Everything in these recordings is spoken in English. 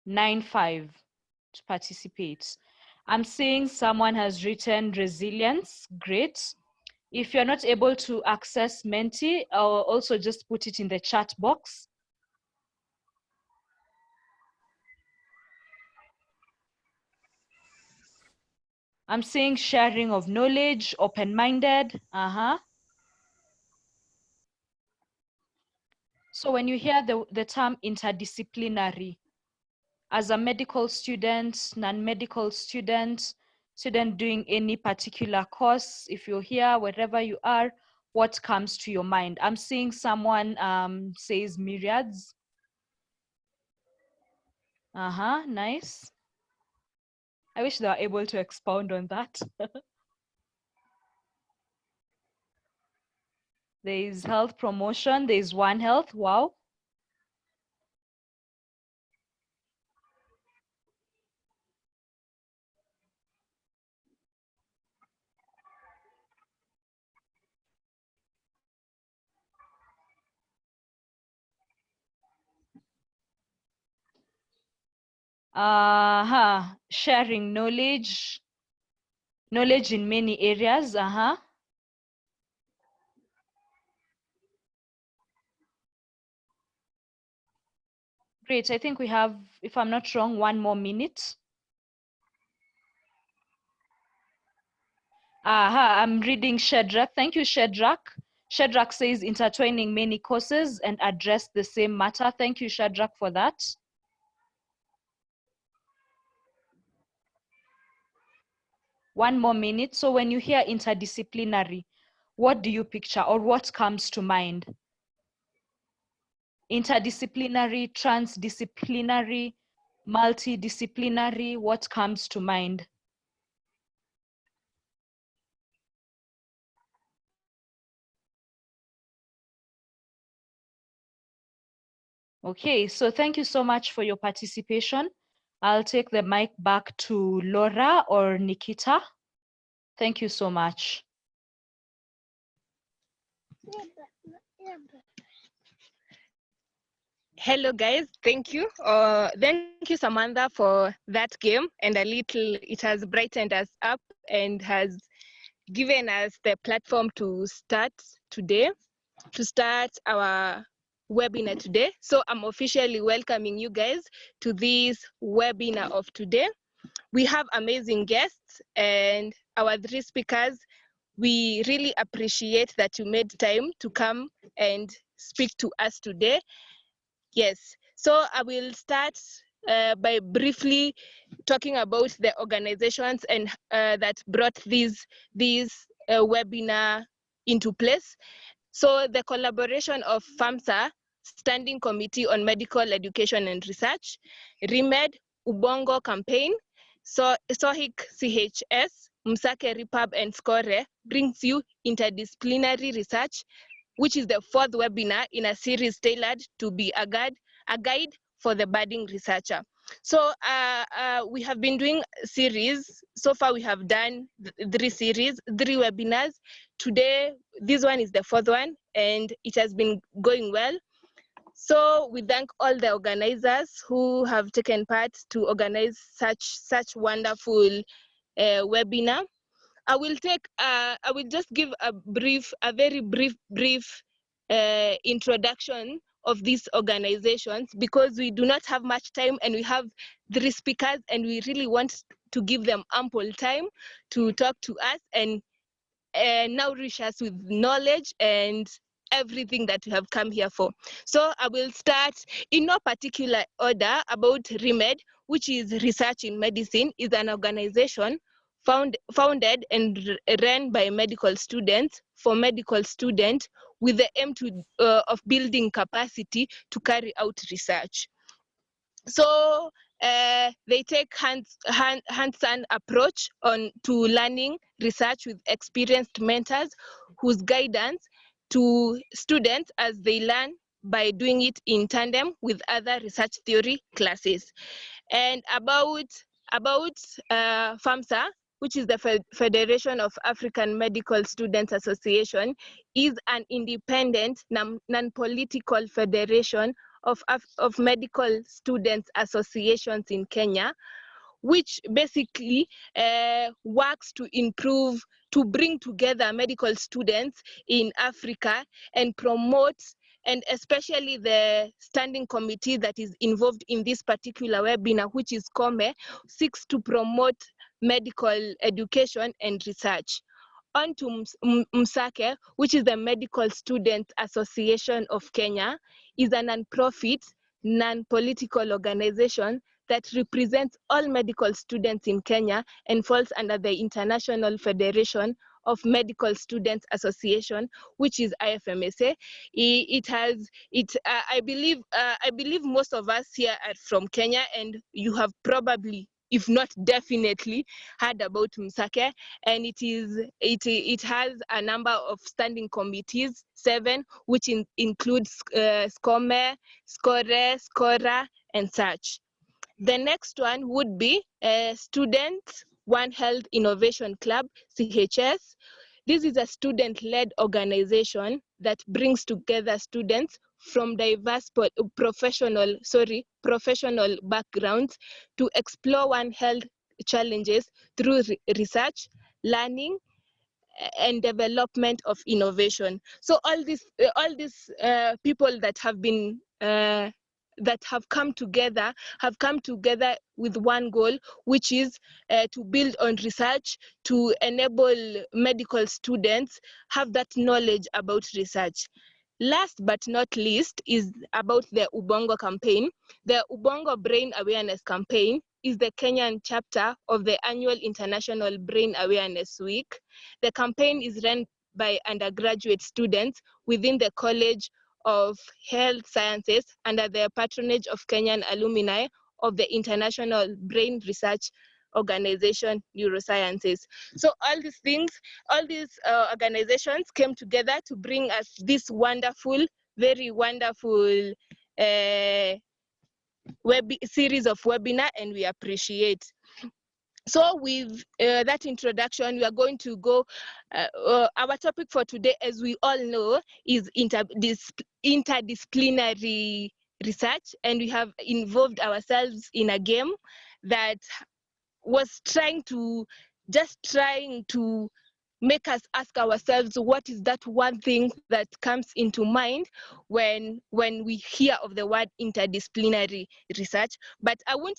95 to participate. I'm seeing someone has written resilience. Great. If you're not able to access Menti, I'll also just put it in the chat box. I'm seeing sharing of knowledge, open-minded. So when you hear the term interdisciplinary, as a medical student, non-medical student, student doing any particular course, if you're here, wherever you are, what comes to your mind? I'm seeing someone says myriads. Nice. I wish they were able to expound on that. There is health promotion, there is One Health, wow. Sharing knowledge in many areas. Great. I think we have, if I'm not wrong, 1 more minute. I'm reading Shedrack. Thank you, Shedrack. Shedrack says intertwining many courses and address the same matter. Thank you, Shedrack, for that. One more minute. So when you hear interdisciplinary, what do you picture or what comes to mind? Interdisciplinary, transdisciplinary, multidisciplinary, what comes to mind? Okay, so thank you so much for your participation. I'll take the mic back to Laura or Nikita. Thank you so much. Hello guys, thank you. Thank you Samantha for that game, and it has brightened us up and has given us the platform to start our webinar today. So I'm officially welcoming you guys to this webinar of today. We have amazing guests and our 3 speakers. We really appreciate that you made time to come and speak to us today. Yes, so I will start by briefly talking about the organizations and that brought this webinar into place. So the collaboration of FAMSA, Standing Committee on Medical Education and Research, ReMed, Ubongo Campaign, SOHIC CHS, MSAKE RePub and SCORE brings you interdisciplinary research, which is the 4th webinar in a series tailored to be a guide for the budding researcher. So we have been doing series. So far we have done 3 series, 3 webinars. Today, this one is the 4th one, and it has been going well. So we thank all the organizers who have taken part to organize such wonderful webinar. I will just give a very brief introduction of these organizations, because we do not have much time and we have 3 speakers and we really want to give them ample time to talk to us and nourish us with knowledge and everything that we have come here for. So I will start in no particular order about ReMed, which is Research in Medicine, is an organization founded and run by medical students for medical students with the aim of building capacity to carry out research. So they take hands-on approach to learning research with experienced mentors whose guidance to students as they learn by doing it in tandem with other research theory classes. And about FAMSA, which is the Federation of African Medical Students Association, is an independent, non-political federation of medical students associations in Kenya, which basically works to bring together medical students in Africa and promote, and especially the standing committee that is involved in this particular webinar, which is SCOMER, seeks to promote medical education and research. On to MSAKE, which is the Medical Students Association of Kenya, is a non-profit, non-political organization that represents all medical students in Kenya and falls under the International Federation of Medical Students Association, which is IFMSA. I believe most of us here are from Kenya, and you have probably, if not definitely, heard about MSAKE, and it has a number of standing committees, 7, which includes SCOMER, SCORE, SCORA, and such. The next one would be Student One Health Innovation Club, CHS. This is a student-led organization that brings together students from diverse professional backgrounds to explore One Health challenges through research, learning, and development of innovation. So all these people that have been that have come together with one goal, which is to build on research, to enable medical students have that knowledge about research. Last but not least is about the Ubongo Campaign. The Ubongo Brain Awareness Campaign is the Kenyan chapter of the annual International Brain Awareness Week. The campaign is run by undergraduate students within the College of Health Sciences under the patronage of Kenyan alumni of the International Brain Research Organization, Neurosciences. So all these organizations came together to bring us this wonderful, very wonderful series of webinar, and we appreciate. So with that introduction, we are going to go, our topic for today, as we all know, is interdisciplinary research, and we have involved ourselves in a game that was trying to make us ask ourselves, what is that one thing that comes into mind when we hear of the word interdisciplinary research? But I won't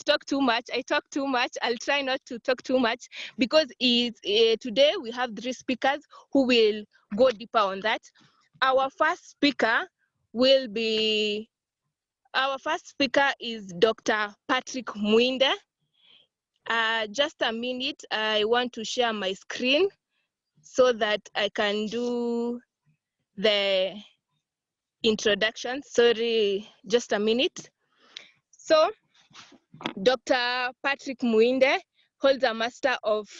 talk too much. I talk too much. I'll try not to talk too much, because today we have 3 speakers who will go deeper on that. Our first speaker is Dr. Patrick Muinde. Just a minute, I want to share my screen so that I can do the introduction. Sorry, just a minute. So, Dr. Patrick Muinde holds a Master of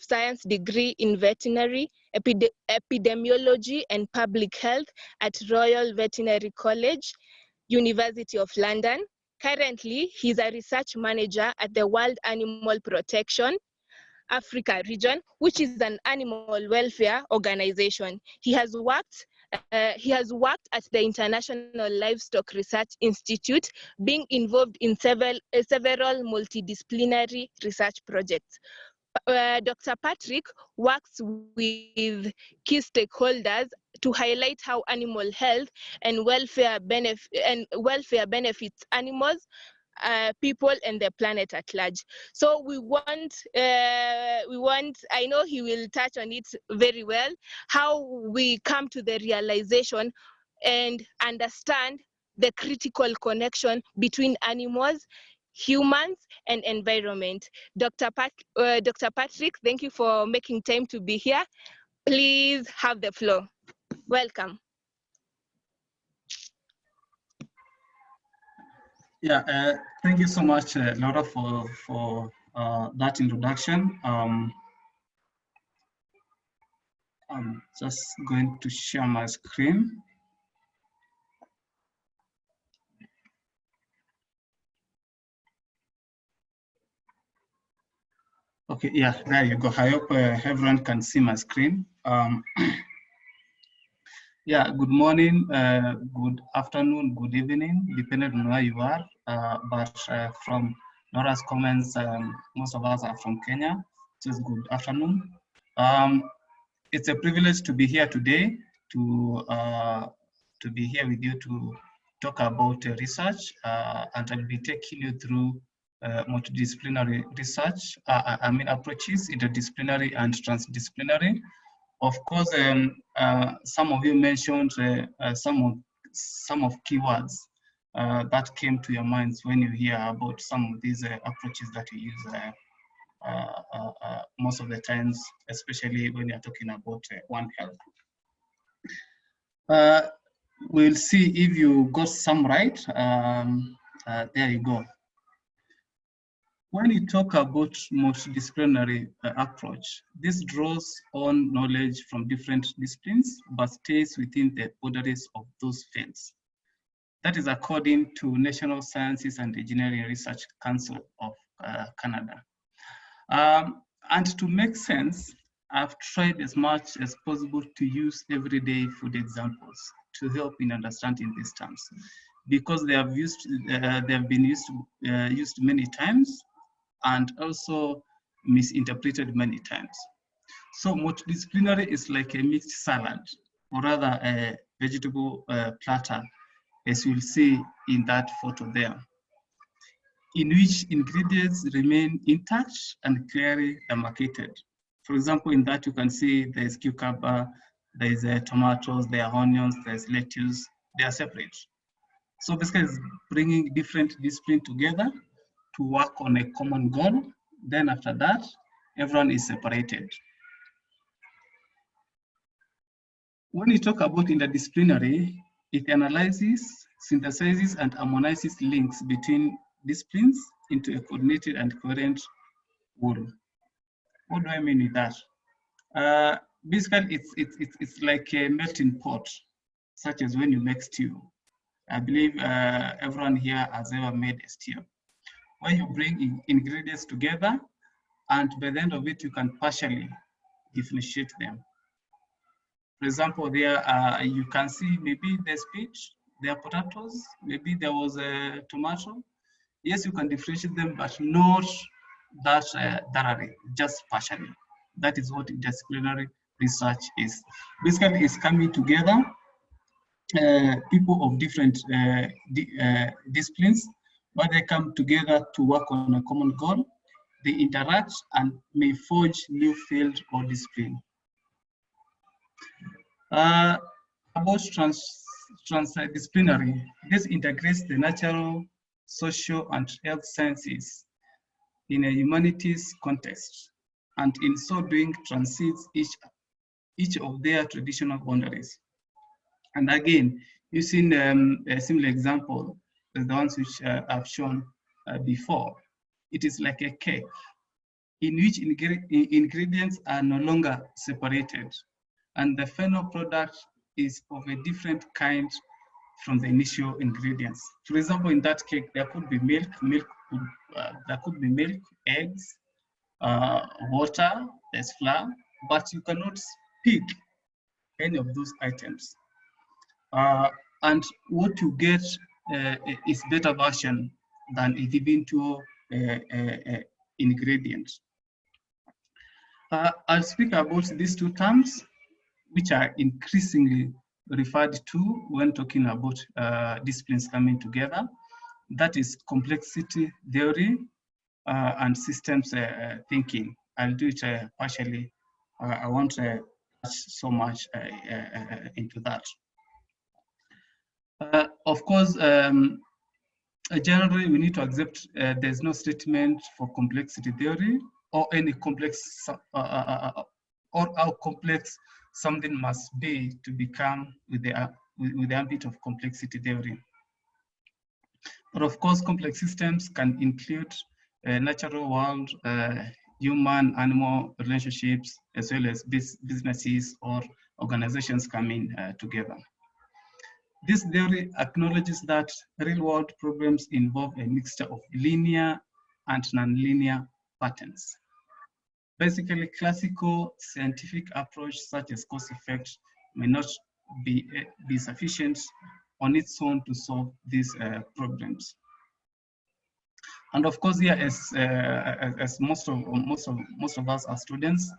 Science degree in veterinary epidemiology and public health at Royal Veterinary College, University of London. Currently, he's a research manager at the World Animal Protection Africa region, which is an animal welfare organization. He has worked at the International Livestock Research Institute, being involved in several multidisciplinary research projects. Dr. Patrick works with key stakeholders to highlight how animal health and welfare benefits animals, people, and the planet at large. So I know he will touch on it very well, how we come to the realization and understand the critical connection between animals, humans, and environment. Dr. Patrick, thank you for making time to be here. Please have the floor. Welcome. Yeah, thank you so much, Laura, for that introduction. I'm just going to share my screen. Okay, yeah, there you go. I hope everyone can see my screen. Yeah, good morning, good afternoon, good evening, depending on where you are. But from Laura's comments, most of us are from Kenya. So it's good afternoon. It's a privilege to be here today to be here with you to talk about research, and I'll be taking you through multidisciplinary research. Approaches, interdisciplinary and transdisciplinary. Of course, some of you mentioned some of keywords that came to your minds when you hear about some of these approaches that we use most of the times, especially when you're talking about One Health. We'll see if you got some right. There you go. When you talk about multidisciplinary approach, this draws on knowledge from different disciplines, but stays within the boundaries of those fields. That is according to National Sciences and Engineering Research Council of Canada. And to make sense, I've tried as much as possible to use everyday food examples to help in understanding these terms, because they have been used many times and also misinterpreted many times. So multidisciplinary is like a mixed salad, or rather a vegetable platter, as you'll see in that photo there, in which ingredients remain intact and clearly demarcated. For example, in that you can see there's cucumber, there's tomatoes, there are onions, there's lettuce, they are separate. So basically it's bringing different disciplines together to work on a common goal. Then after that, everyone is separated. When you talk about interdisciplinary, it analyzes, synthesizes, and harmonizes links between disciplines into a coordinated and coherent whole. What do I mean with that? Basically, it's like a melting pot, such as when you make stew. I believe everyone here has ever made a stew. When you bring ingredients together, and by the end of it, you can partially differentiate them. For example, there you can see maybe there's peach, there are potatoes, maybe there was a tomato. Yes, you can differentiate them, but not that thoroughly, just partially. That is what interdisciplinary research is. Basically, it's coming together people of different disciplines, but they come together to work on a common goal. They interact and may forge new field or discipline. About transdisciplinary, this integrates the natural, social, and health sciences in a humanities context, and in so doing transcends each of their traditional boundaries. And again, using a similar example as the ones which I've shown before, it is like a cake in which ingredients are no longer separated, and the final product is of a different kind from the initial ingredients. For example, in that cake, there could be milk, eggs, water, there's flour, but you cannot pick any of those items. And what you get is better version than individual ingredients. I'll speak about these two terms, which are increasingly referred to when talking about disciplines coming together. That is complexity theory and systems thinking. I'll do it partially. I won't touch so much into that. Of course, generally we need to accept there's no statement for complexity theory or any complex or how complex something must be to become with the ambit of complexity theory. But of course, complex systems can include natural world, human-animal relationships, as well as businesses or organizations coming together. This theory acknowledges that real-world problems involve a mixture of linear and nonlinear patterns. Basically, classical scientific approach such as cause effect may not be sufficient on its own to solve these problems. And of course, here, as most of us are students,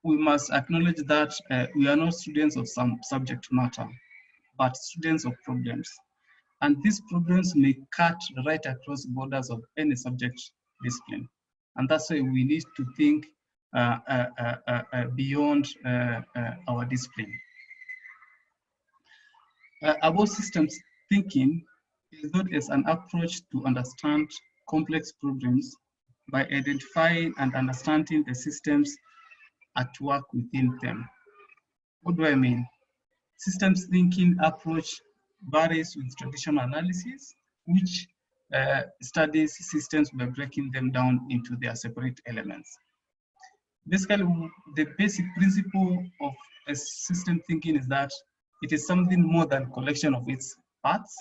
we must acknowledge that we are not students of some subject matter, but students of problems. And these problems may cut right across borders of any subject discipline. And that's why we need to think beyond our discipline. About systems thinking is not as an approach to understand complex problems by identifying and understanding the systems at work within them. What do I mean? Systems thinking approach varies with traditional analysis, which studies systems by breaking them down into their separate elements. Basically, the basic principle of a system thinking is that it is something more than collection of its parts,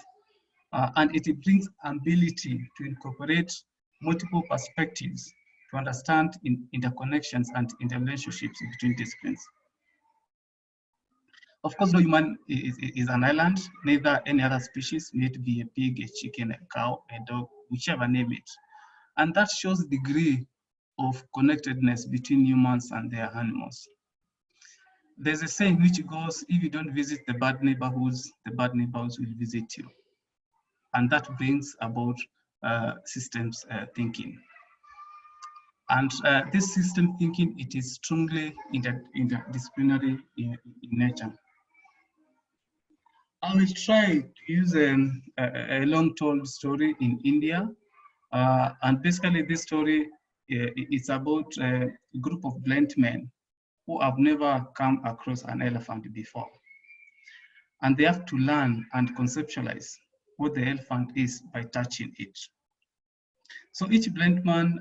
and it brings ability to incorporate multiple perspectives to understand interconnections and interrelationships between disciplines. Of course, no human is an island, neither any other species, may it be a pig, a chicken, a cow, a dog, whichever name it. And that shows the degree of connectedness between humans and their animals. There's a saying which goes, if you don't visit the bad neighborhoods will visit you. And that brings about systems thinking. And this system thinking, it is strongly interdisciplinary in nature. I will try to use a long-told story in India. And basically this story, it's about a group of blind men who have never come across an elephant before. And they have to learn and conceptualize what the elephant is by touching it. So each blind man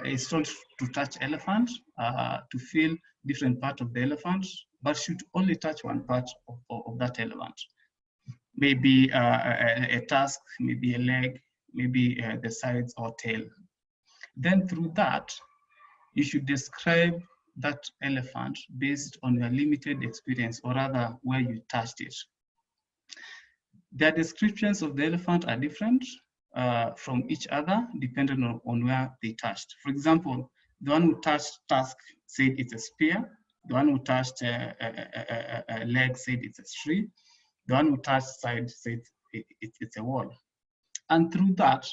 is told to touch elephant, to feel different part of the elephant, but should only touch one part of that elephant. Maybe a tusk, maybe a leg, maybe the sides or tail. Then through that, you should describe that elephant based on your limited experience, or rather where you touched it. Their descriptions of the elephant are different from each other, depending on where they touched. For example, the one who touched tusk said it's a spear. The one who touched a leg said it's a tree. The one who touched side said it's a wall. And through that,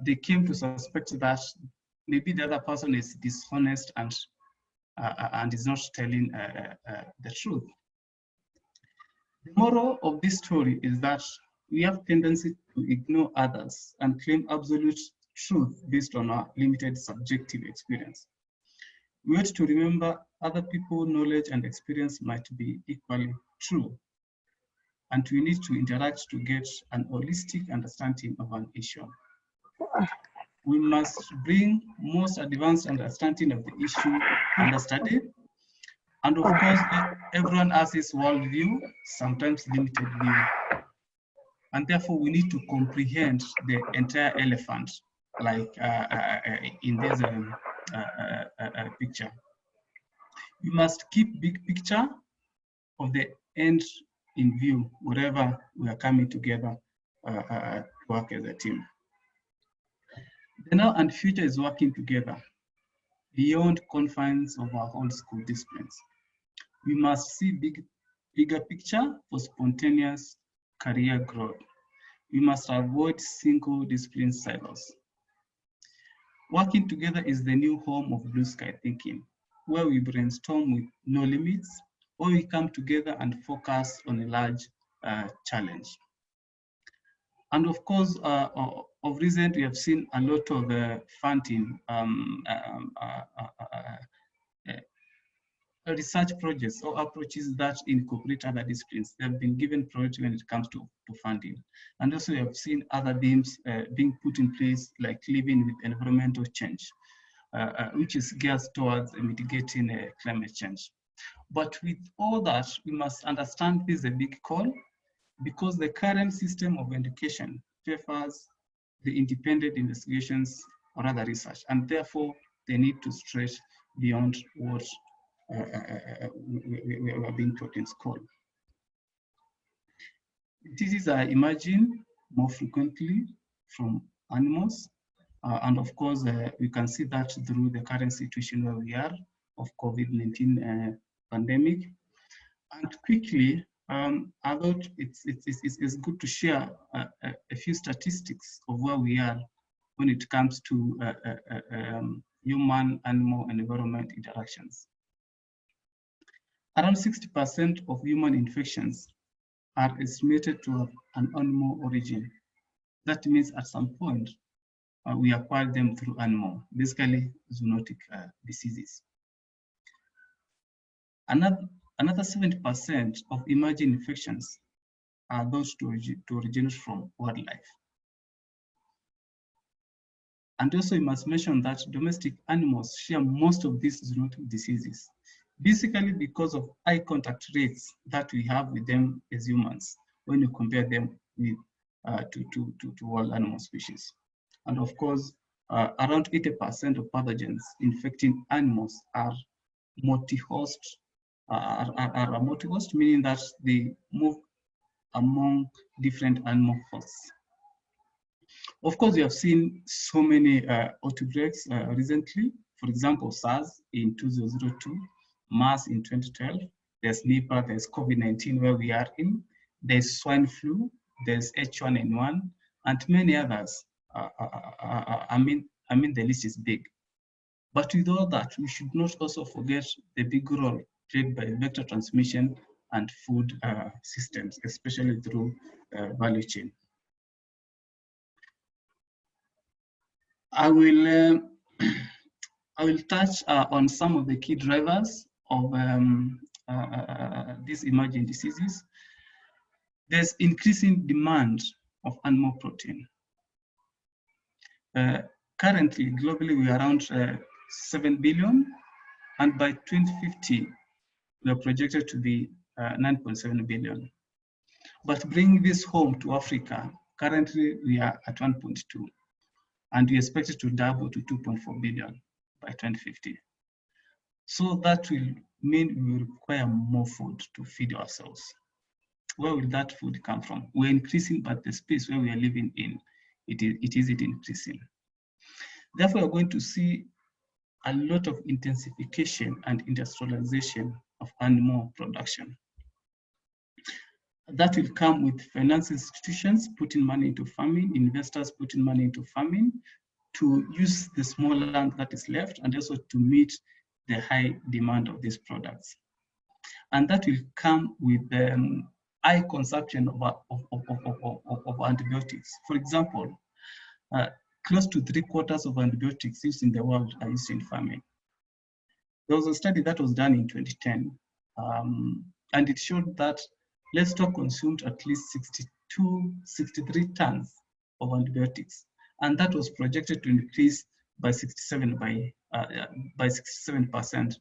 they came to suspect that maybe the other person is dishonest and is not telling the truth. The moral of this story is that we have tendency to ignore others and claim absolute truth based on our limited subjective experience. We ought to remember other people's knowledge and experience might be equally true, and we need to interact to get an holistic understanding of an issue. We must bring most advanced understanding of the issue under study. And of course, everyone has his worldview, sometimes limited view. And therefore, we need to comprehend the entire elephant, like in this picture. We must keep big picture of the end in view, wherever we are coming together to work as a team. The now and future is working together beyond confines of our own school disciplines. We must see bigger picture for spontaneous career growth. We must avoid single discipline silos. Working together is the new home of blue sky thinking, where we brainstorm with no limits, where we come together and focus on a large challenge. And of course, of recent, we have seen a lot of funding research projects or approaches that incorporate other disciplines. They have been given priority when it comes to funding. And also we have seen other themes being put in place, like living with environmental change, which is geared towards mitigating climate change. But with all that, we must understand this is a big call, because the current system of education favors the independent investigations or other research, and therefore they need to stretch beyond what we are being taught in school. Diseases are emerging more frequently from animals. And of course, we can see that through the current situation where we are of COVID-19 pandemic. And quickly, I thought it's good to share a few statistics of where we are when it comes to human, animal, and environment interactions. Around 60% of human infections are estimated to have an animal origin. That means at some point, we acquired them through animal, basically zoonotic diseases. Another 70% of emerging infections are those to originate from wildlife. And also you must mention that domestic animals share most of these zoonotic diseases, basically because of high contact rates that we have with them as humans when you compare them with to wild animal species. And of course, around 80% of pathogens infecting animals are multi-host, meaning that they move among different animal hosts. Of course, we have seen so many outbreaks recently. For example, SARS in 2002, MERS in 2012, there's Nipah, there's COVID-19 where we are in, there's swine flu, there's H1N1, and many others. I mean, the list is big. But with all that, we should not also forget the big role played by vector transmission and food systems, especially through value chain. I will touch on some of the key drivers of these emerging diseases. There's increasing demand of animal protein. Currently, globally, we are around 7 billion, and by 2050, we are projected to be 9.7 billion. But bringing this home to Africa, currently we are at 1.2, and we expect it to double to 2.4 billion by 2050. So that will mean we will require more food to feed ourselves. Where will that food come from? We're increasing, but the space where we are living in, it isn't increasing. Therefore, we're going to see a lot of intensification and industrialization of animal production. That will come with finance institutions putting money into farming, investors putting money into farming to use the small land that is left and also to meet the high demand of these products. And that will come with high consumption of antibiotics. For example, close to 3/4 of antibiotics used in the world are used in farming. There was a study that was done in 2010, and it showed that livestock consumed at least 63 tons of antibiotics, and that was projected to increase by 67%,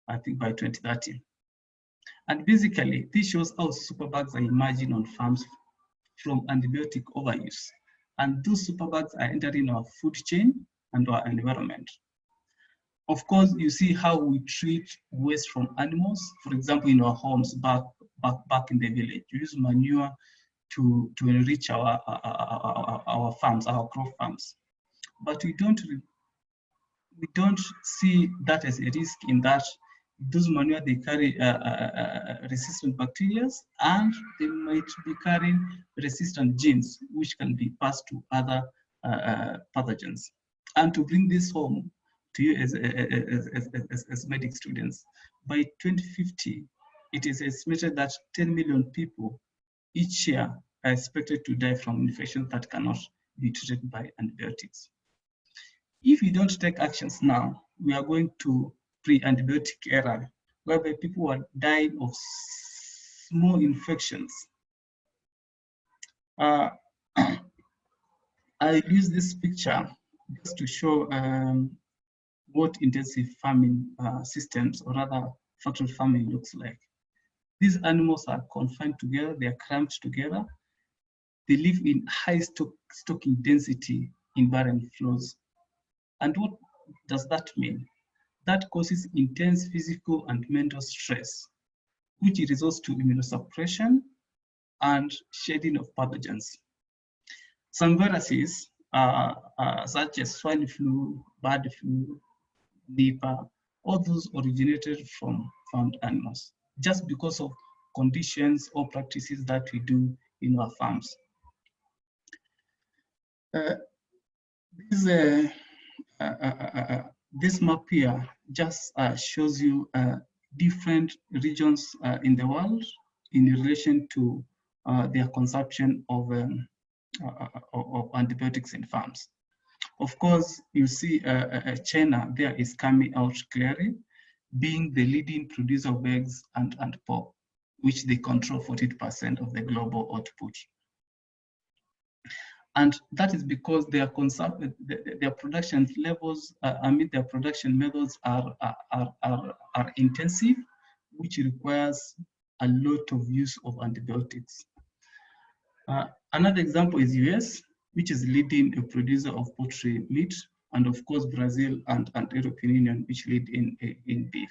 I think, by 2030. And basically, this shows how superbugs are emerging on farms from antibiotic overuse. And those superbugs are entering our food chain and our environment. Of course, you see how we treat waste from animals. For example, in our homes back in the village, we use manure to enrich our farms, our crop farms. But we don't see that as a risk in that those manure, they carry resistant bacteria, and they might be carrying resistant genes, which can be passed to other pathogens. And to bring this home to you as medic students, by 2050, it is estimated that 10 million people each year are expected to die from infections that cannot be treated by antibiotics. If we don't take actions now, we are going to pre-antibiotic era, whereby people are dying of small infections. I use this picture just to show what intensive farming systems, or rather factory farming, looks like. These animals are confined together, they are cramped together. They live in high stocking density in barren floors. And what does that mean? that causes intense physical and mental stress, which results to immunosuppression and shedding of pathogens. Some viruses, such as swine flu, bird flu, Nipah, all those originated from farmed animals, just because of conditions or practices that we do in our farms. This map here just shows you different regions in the world in relation to their consumption of antibiotics in farms. Of course, you see China there is coming out clearly, being the leading producer of eggs and pork, which they control 40% of the global output. And that is because their production levels, their production methods are intensive, which requires a lot of use of antibiotics. Another example is US, which is leading a producer of poultry meat, and of course Brazil and European Union, which lead in beef.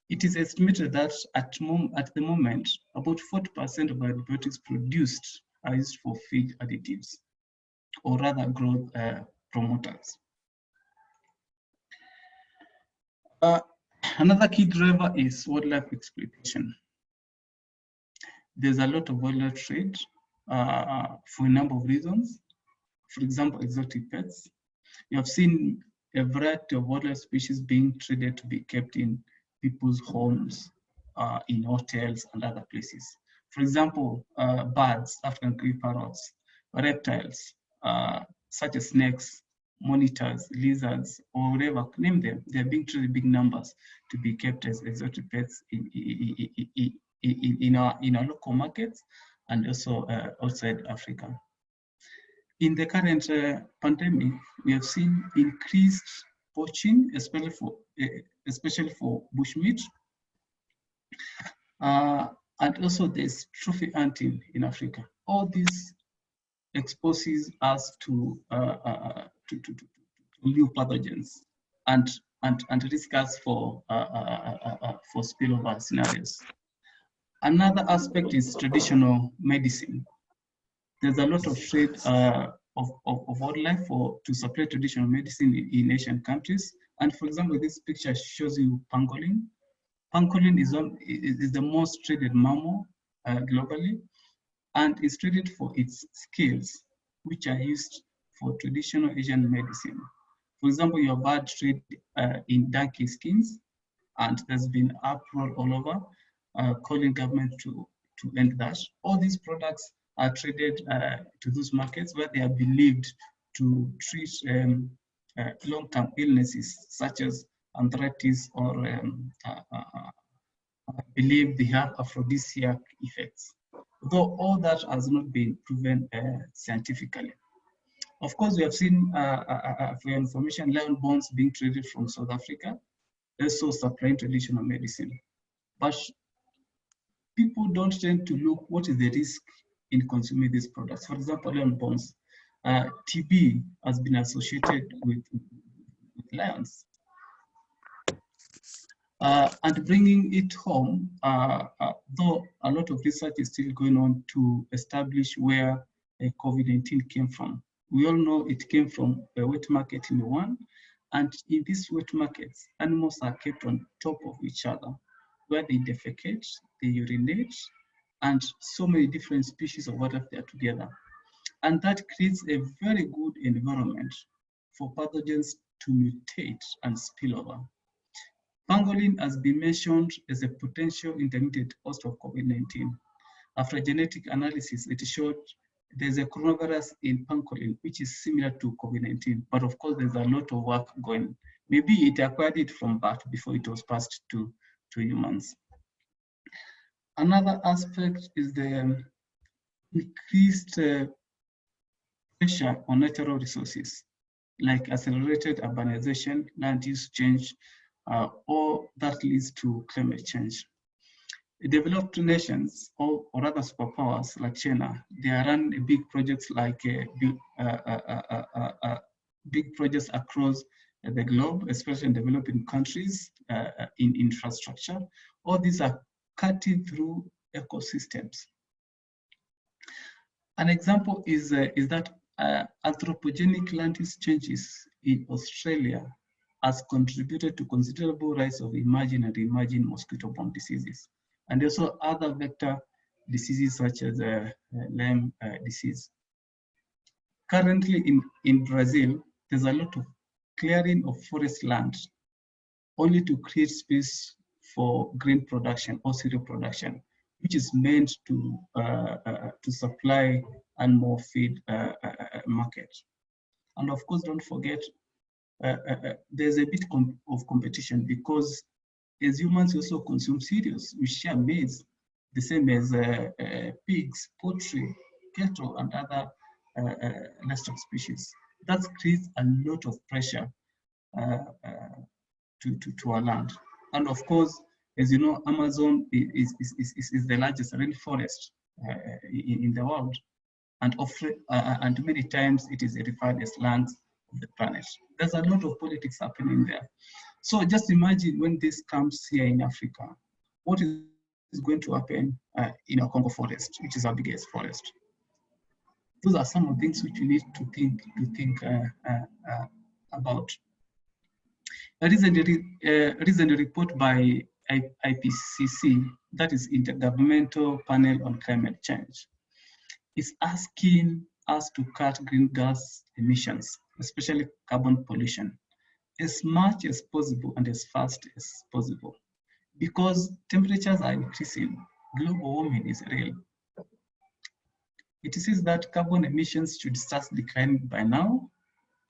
It is estimated that at the moment, about 40% of antibiotics produced are used for feed additives, or rather growth promoters. Another key driver is wildlife exploitation. There's a lot of wildlife trade for a number of reasons. For example, exotic pets. You have seen a variety of wildlife species being traded to be kept in people's homes, in hotels and other places. For example, birds, African grey parrots, reptiles, such as snakes, monitors, lizards, or whatever, name them. They're being traded in big numbers to be kept as exotic pets in our local markets and also outside Africa. In the current pandemic, we have seen increased poaching, especially for bushmeat, and also there's trophy hunting in Africa. All this exposes us to new pathogens and risk us for spillover scenarios. Another aspect is traditional medicine. There's a lot of trade of wildlife to supply traditional medicine in Asian countries. And for example, this picture shows you pangolin. Pangolin is the most traded mammal globally, and is traded for its scales, which are used for traditional Asian medicine. For example, you have had trade in donkey skins, and there's been uproar all over calling government to end that. All these products are traded to those markets where they are believed to treat long-term illnesses such as arthritis, or believe they have aphrodisiac effects, though all that has not been proven scientifically. Of course, we have seen, for your information, lion bones being traded from South Africa, also supplying traditional medicine. But people don't tend to look what is the risk in consuming these products. For example, lion bones, TB has been associated with lions. And bringing it home, though a lot of research is still going on to establish where COVID-19 came from. We all know it came from a wet market in Wuhan, and in these wet markets, animals are kept on top of each other, where they defecate, they urinate, and so many different species of wildlife they are together. And that creates a very good environment for pathogens to mutate and spill over. Pangolin has been mentioned as a potential intermediate host of COVID-19. After genetic analysis, it showed there's a coronavirus in pangolin, which is similar to COVID-19, but of course there's a lot of work going. Maybe it acquired it from bat before it was passed to humans. Another aspect is the increased pressure on natural resources, like accelerated urbanization, land use change, or that leads to climate change. Developed nations, or other superpowers like China, they are running big projects like big projects across the globe, especially in developing countries, in infrastructure. All these are cutting through ecosystems. An example is that anthropogenic land use changes in Australia has contributed to considerable rise of emerging and emerging mosquito-borne diseases, and also other vector diseases such as Lyme disease. Currently in Brazil, there's a lot of clearing of forest land only to create space for grain production or cereal production, which is meant to supply animal feed market. And of course, don't forget, there's a bit of competition, because as humans we also consume cereals. We share maize, the same as pigs, poultry, cattle, and other livestock species. That creates a lot of pressure to our land. And of course, as you know, Amazon is the largest rainforest in the world, and many times it is referred as lungs of the planet. There's a lot of politics happening there. So just imagine when this comes here in Africa, what is going to happen in our Congo forest, which is our biggest forest. Those are some of the things which you need to think about. A recent report by IPCC, that is Intergovernmental Panel on Climate Change, is asking us to cut greenhouse gas emissions, especially carbon pollution, as much as possible and as fast as possible, because temperatures are increasing. Global warming is real. It says that carbon emissions should start declining by now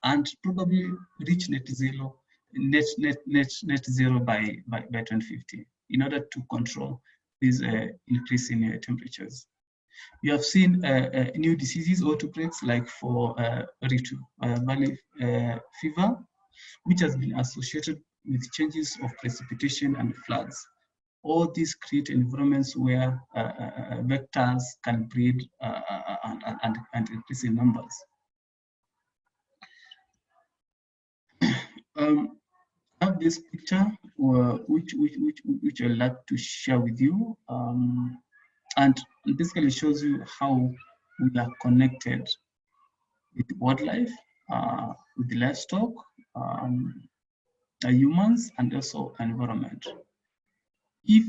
and probably reach net zero by 2050 in order to control these increasing temperatures. You have seen new diseases or outbreaks like for Rift Valley fever, which has been associated with changes of precipitation and floods. All these create environments where vectors can breed and increase in numbers. I have this picture which I'd like to share with you, and basically shows you how we are connected with wildlife, with the livestock, humans, and also environment. If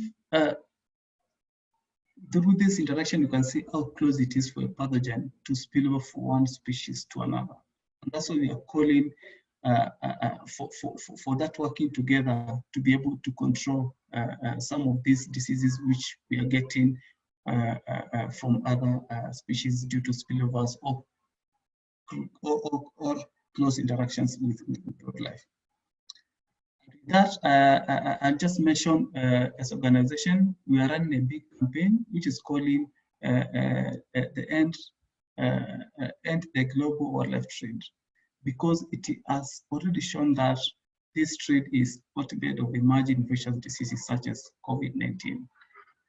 through this interaction, you can see how close it is for a pathogen to spill over from one species to another. And that's what we are calling for that working together to be able to control some of these diseases which we are getting from other species due to spillovers or close interactions with wildlife. That I just mentioned, as an organization, we are running a big campaign which is calling the end the global wildlife trade, because it has already shown that this trade is hotbed of emerging infectious diseases such as COVID-19.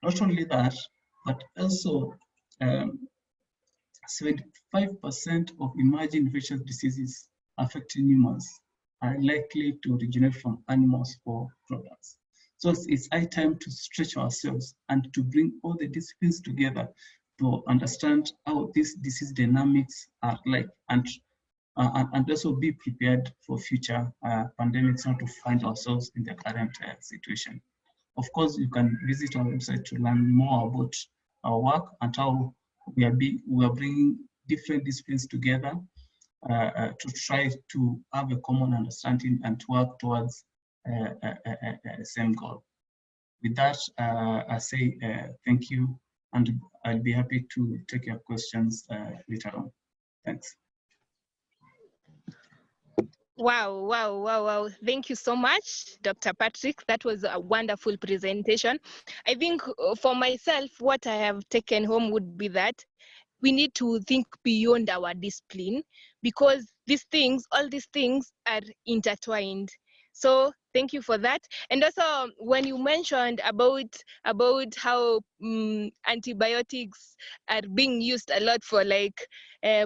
Not only that, but also 75% of emerging infectious diseases affecting humans are likely to originate from animals or products. So it's high time to stretch ourselves and to bring all the disciplines together to understand how these disease dynamics are like, and also be prepared for future pandemics, not to find ourselves in the current situation. Of course, you can visit our website to learn more about our work and how we are bringing different disciplines together to try to have a common understanding and to work towards the same goal. With that, I say thank you, and I'll be happy to take your questions later on. Thanks. Wow. Thank you so much, Dr. Patrick. That was a wonderful presentation. I think for myself, what I have taken home would be that we need to think beyond our discipline, because all these things are intertwined. So thank you for that. And also, when you mentioned about how antibiotics are being used a lot for like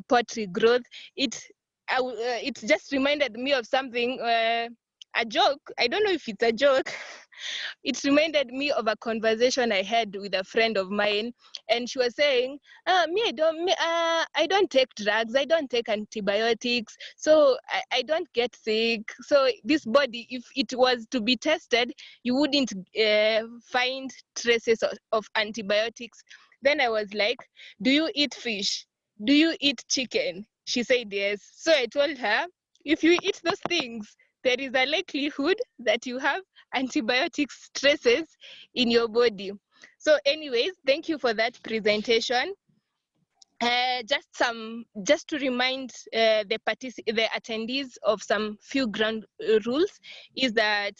poultry growth, it it just reminded me of something, a joke. I don't know if it's a joke. It reminded me of a conversation I had with a friend of mine, and she was saying, I don't take drugs, I don't take antibiotics, so I don't get sick. So this body, if it was to be tested, you wouldn't find traces of antibiotics. Then I was like, do you eat fish? Do you eat chicken? She said yes. So I told her, if you eat those things, there is a likelihood that you have antibiotic stresses in your body. So anyways, thank you for that presentation. Just to remind the attendees of some few ground rules is that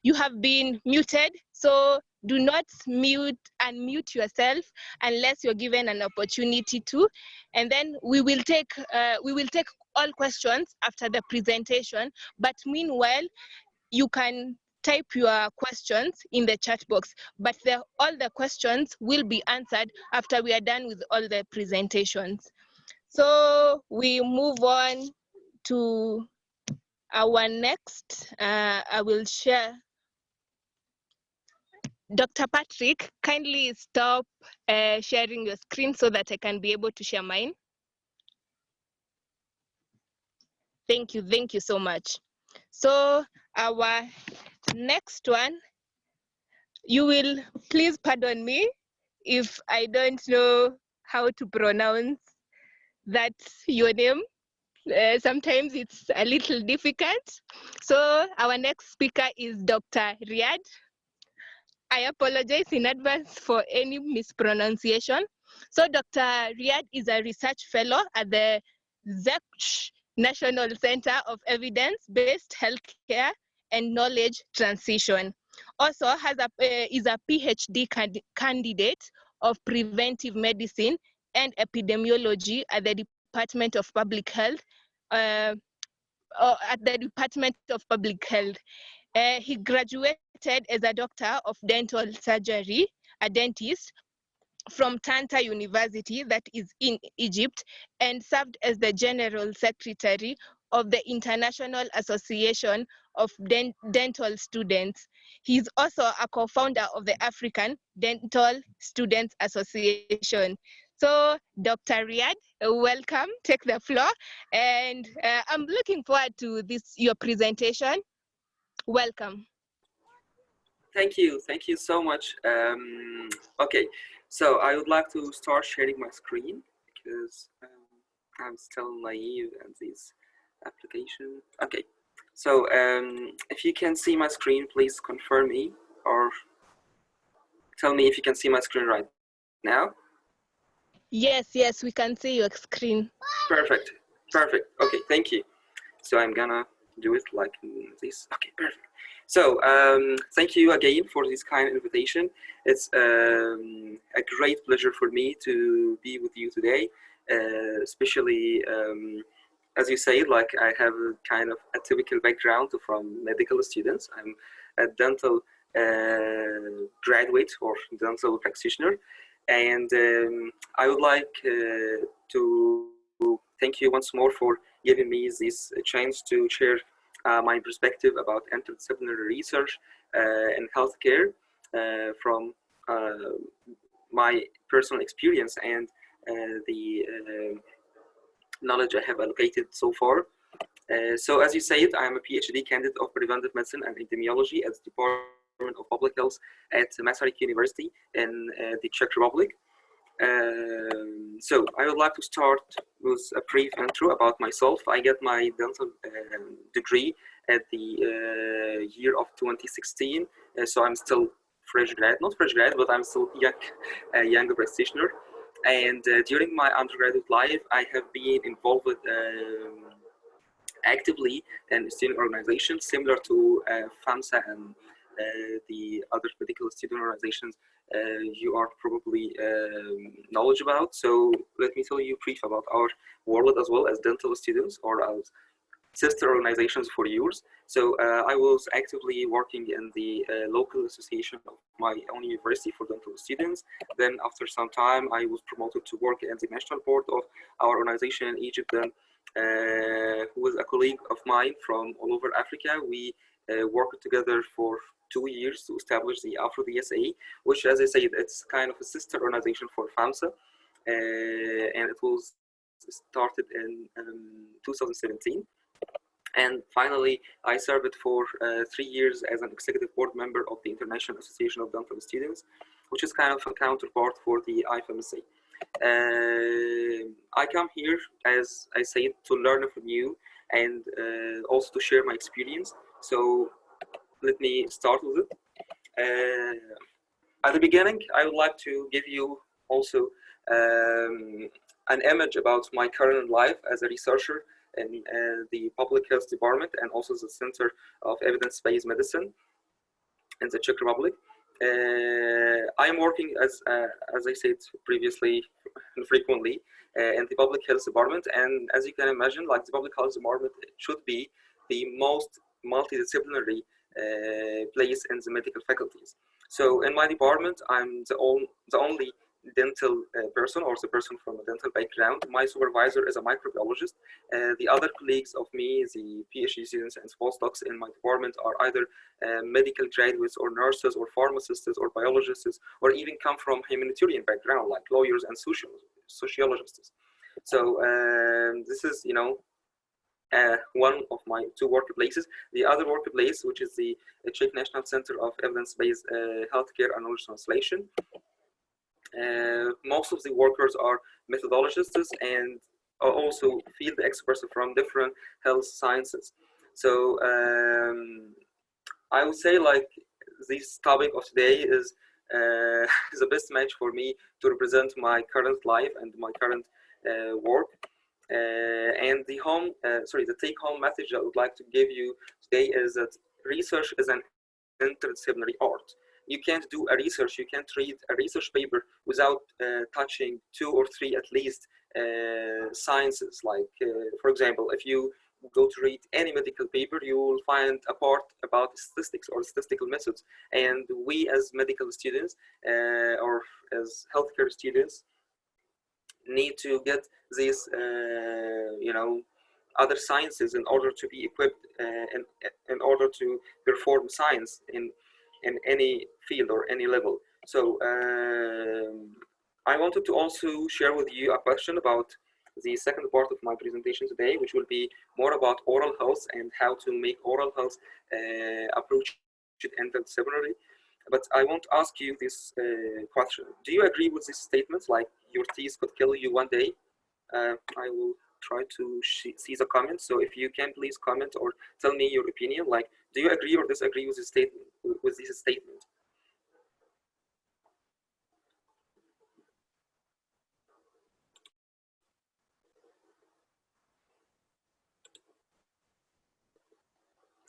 you have been muted, so do not unmute yourself unless you're given an opportunity to, and then we will take all questions after the presentation, but meanwhile you can type your questions in the chat box, but all the questions will be answered after we are done with all the presentations. So we move on to our next, I will share. Dr. Patrick, kindly stop sharing your screen so that I can be able to share mine. Thank you so much. So our next one, you will please pardon me if I don't know how to pronounce that your name. Sometimes it's a little difficult. So our next speaker is Dr. Riyad. I apologize in advance for any mispronunciation. So Dr. Riyad is a research fellow at the ZECH National Center of Evidence-Based Healthcare and Knowledge Transition. Also is a PhD candidate of preventive medicine and epidemiology at the Department of Public Health. He graduated as a doctor of dental surgery, a dentist, from Tanta University, that is in Egypt, and served as the General Secretary of the International Association of Dental Students. He's also a co-founder of the African Dental Students Association. So, Dr. Riyad, welcome, take the floor. And I'm looking forward to your presentation. Welcome. Thank you so much. Okay, so I would like to start sharing my screen because I'm still naive in this application. Okay, so if you can see my screen, please confirm me or tell me if you can see my screen right now. Yes, we can see your screen. Perfect. Okay, thank you. So I'm gonna do it like this. Okay, perfect. So thank you again for this kind invitation. It's a great pleasure for me to be with you today, especially as you say, like I have a kind of a typical background from medical students. I'm a dental graduate or dental practitioner, and I would like to thank you once more for giving me this chance to share my perspective about interdisciplinary research in healthcare from my personal experience and the knowledge I have allocated so far. So as you said, I am a PhD candidate of preventive medicine and epidemiology at the Department of Public Health at MSAKE University in the Czech Republic. So I would like to start with a brief intro about myself. I got my dental degree at the year of 2016. So I'm still not fresh grad, but I'm still a young practitioner. And during my undergraduate life, I have been involved with, actively in student organizations similar to FAMSA and the other medical student organizations you are probably knowledgeable about. So let me tell you brief about our world as well as dental students or as sister organizations for years. So I was actively working in the local association of my own university for dental students. Then after some time, I was promoted to work in the national board of our organization in Egypt. Then who is a colleague of mine from all over Africa. We worked together for 2 years to establish the AfroDSA, which, as I said, it's kind of a sister organization for FAMSA, and it was started in 2017. And finally, I served for 3 years as an executive board member of the International Association of Dental Students, which is kind of a counterpart for the IFMSA. I come here, as I said, to learn from you and also to share my experience. So let me start with it. At the beginning, I would like to give you also an image about my current life as a researcher in the Public Health Department and also the Center of Evidence-Based Medicine in the Czech Republic. I am working as I said previously, frequently in the Public Health Department, and as you can imagine, like the Public Health Department should be the most multidisciplinary place in the medical faculties. So in my department, I'm the only dental person, or the person from a dental background. My supervisor is a microbiologist. The other colleagues of me, the PhD students and postdocs in my department, are either medical graduates or nurses or pharmacists or biologists, or even come from humanitarian background like lawyers and sociologists. So this is, you know, one of my 2 workplaces. The other workplace, which is the Czech National Center of Evidence-Based Healthcare and Knowledge Translation. Most of the workers are methodologists and are also field experts from different health sciences. So I would say, like, this topic of today is the best match for me to represent my current life and my current work. And the take-home message I would like to give you today is that research is an interdisciplinary art. You can't do a research, you can't read a research paper without touching 2 or 3 at least sciences. Like, for example, if you go to read any medical paper, you will find a part about statistics or statistical methods. And we as medical students or as healthcare students need to get these, you know, other sciences in order to be equipped in order to perform science in any field or any level. So I wanted to also share with you a question about the second part of my presentation today, which will be more about oral health and how to make oral health approach it interdisciplinary. But I want to ask you this question. Do you agree with this statement, like your teeth could kill you one day? I will try to see the comments. So if you can please comment or tell me your opinion, like, do you agree or disagree with this statement?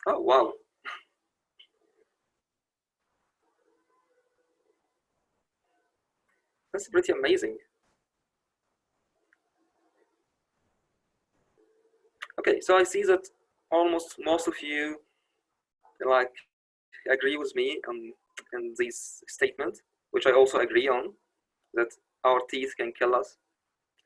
Oh, wow. That's pretty amazing. Okay, so I see that almost most of you like agree with me in this statement, which I also agree on, that our teeth can kill us.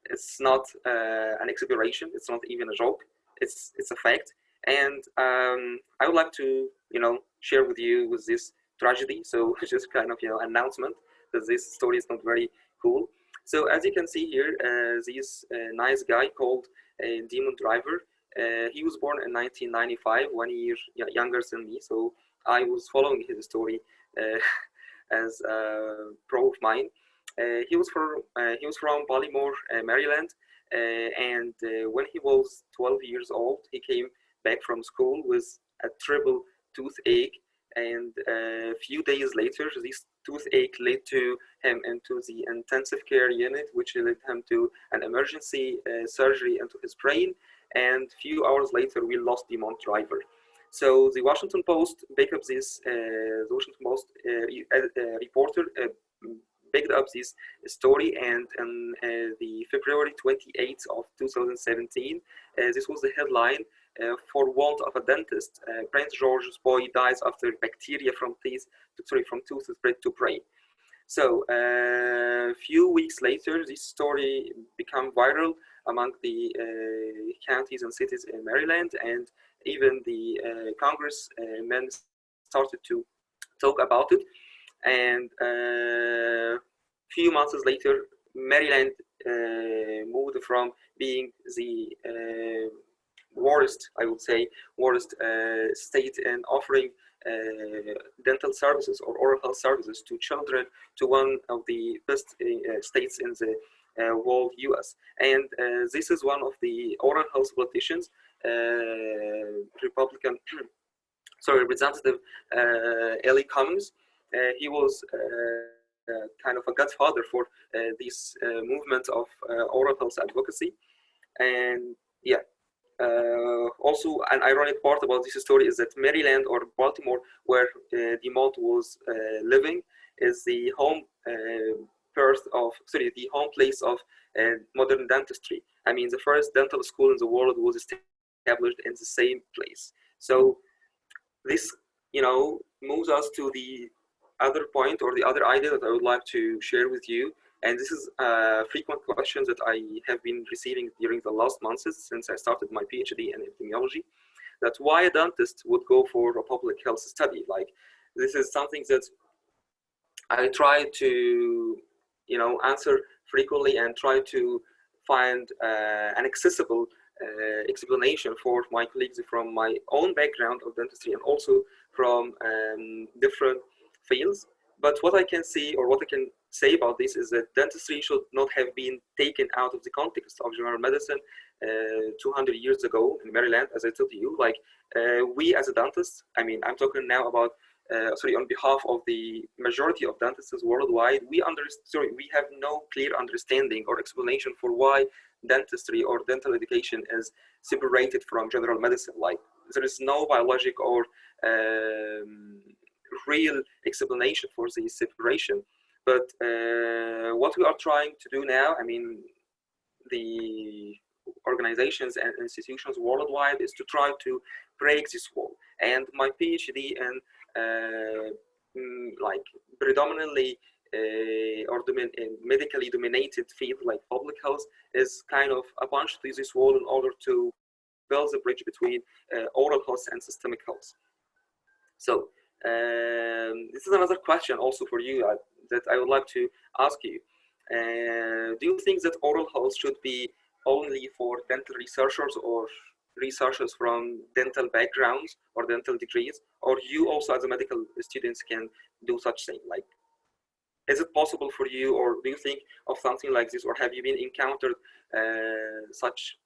It's not an exaggeration. It's not even a joke. It's a fact. And I would like to, you know, share with you with this tragedy. So just kind of, you know, announcement that this story is not very cool. So as you can see here, this nice guy called Demon Driver. He was born in 1995, 1 year younger than me. So I was following his story as a pro of mine. He was from Baltimore, Maryland, and when he was 12 years old, he came back from school with a triple toothache, and a few days later, this toothache led to him into the intensive care unit, which led him to an emergency surgery into his brain, and a few hours later, we lost Demon Driver. So the Washington Post picked up this, the Washington Post reporter picked up this story, and on the February 28th of 2017, this was the headline: for want of a dentist, Prince George's boy dies after bacteria from tooth spread to brain. So a few weeks later, this story became viral among the counties and cities in Maryland, and even the congressmen started to talk about it. And few months later, Maryland moved from being the worst, I would say, worst state in offering dental services or oral health services to children to one of the best states in the whole US. And this is one of the oral health politicians, Republican, sorry, Representative Ellie Cummings. He was kind of a godfather for this movement of oral health advocacy. And yeah, also an ironic part about this story is that Maryland or Baltimore, where DeMont was living, is the home the home place of modern dentistry. I mean, the first dental school in the world was established in the same place. So this, you know, moves us to the other point or the other idea that I would like to share with you. And this is frequent questions that I have been receiving during the last months since I started my PhD in epidemiology, that why a dentist would go for a public health study. Like, this is something that I try to, you know, answer frequently and try to find an accessible explanation for my colleagues from my own background of dentistry and also from different fields. But what I can see, or what I can say about this, is that dentistry should not have been taken out of the context of general medicine 200 years ago in Maryland. As I told you, like we as a dentist, I mean, I'm talking now about, on behalf of the majority of dentists worldwide, we have no clear understanding or explanation for why dentistry or dental education is separated from general medicine. Like, there is no biologic or real explanation for the separation. But what we are trying to do now, I mean, the organizations and institutions worldwide, is to try to break this wall. And my PhD in like predominantly or medically dominated field like public health is kind of a punch to this wall in order to build the bridge between oral health and systemic health. So this is another question also for you that I would like to ask you. Do you think that oral health should be only for dental researchers or researchers from dental backgrounds or dental degrees, or you also as a medical students can do such thing? Like, is it possible for you, or do you think of something like this, or have you been encountered such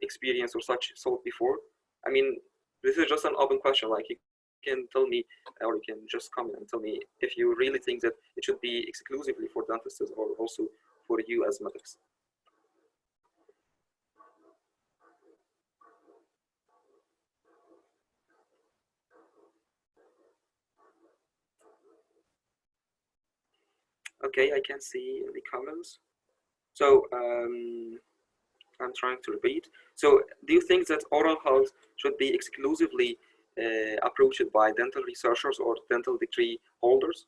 experience or such thought before? I mean, this is just an open question. Like, you can tell me, or you can just comment and tell me if you really think that it should be exclusively for dentists or also for you as medics. Okay, I can see in the comments. So I'm trying to repeat. So do you think that oral health should be exclusively approached by dental researchers or dental degree holders?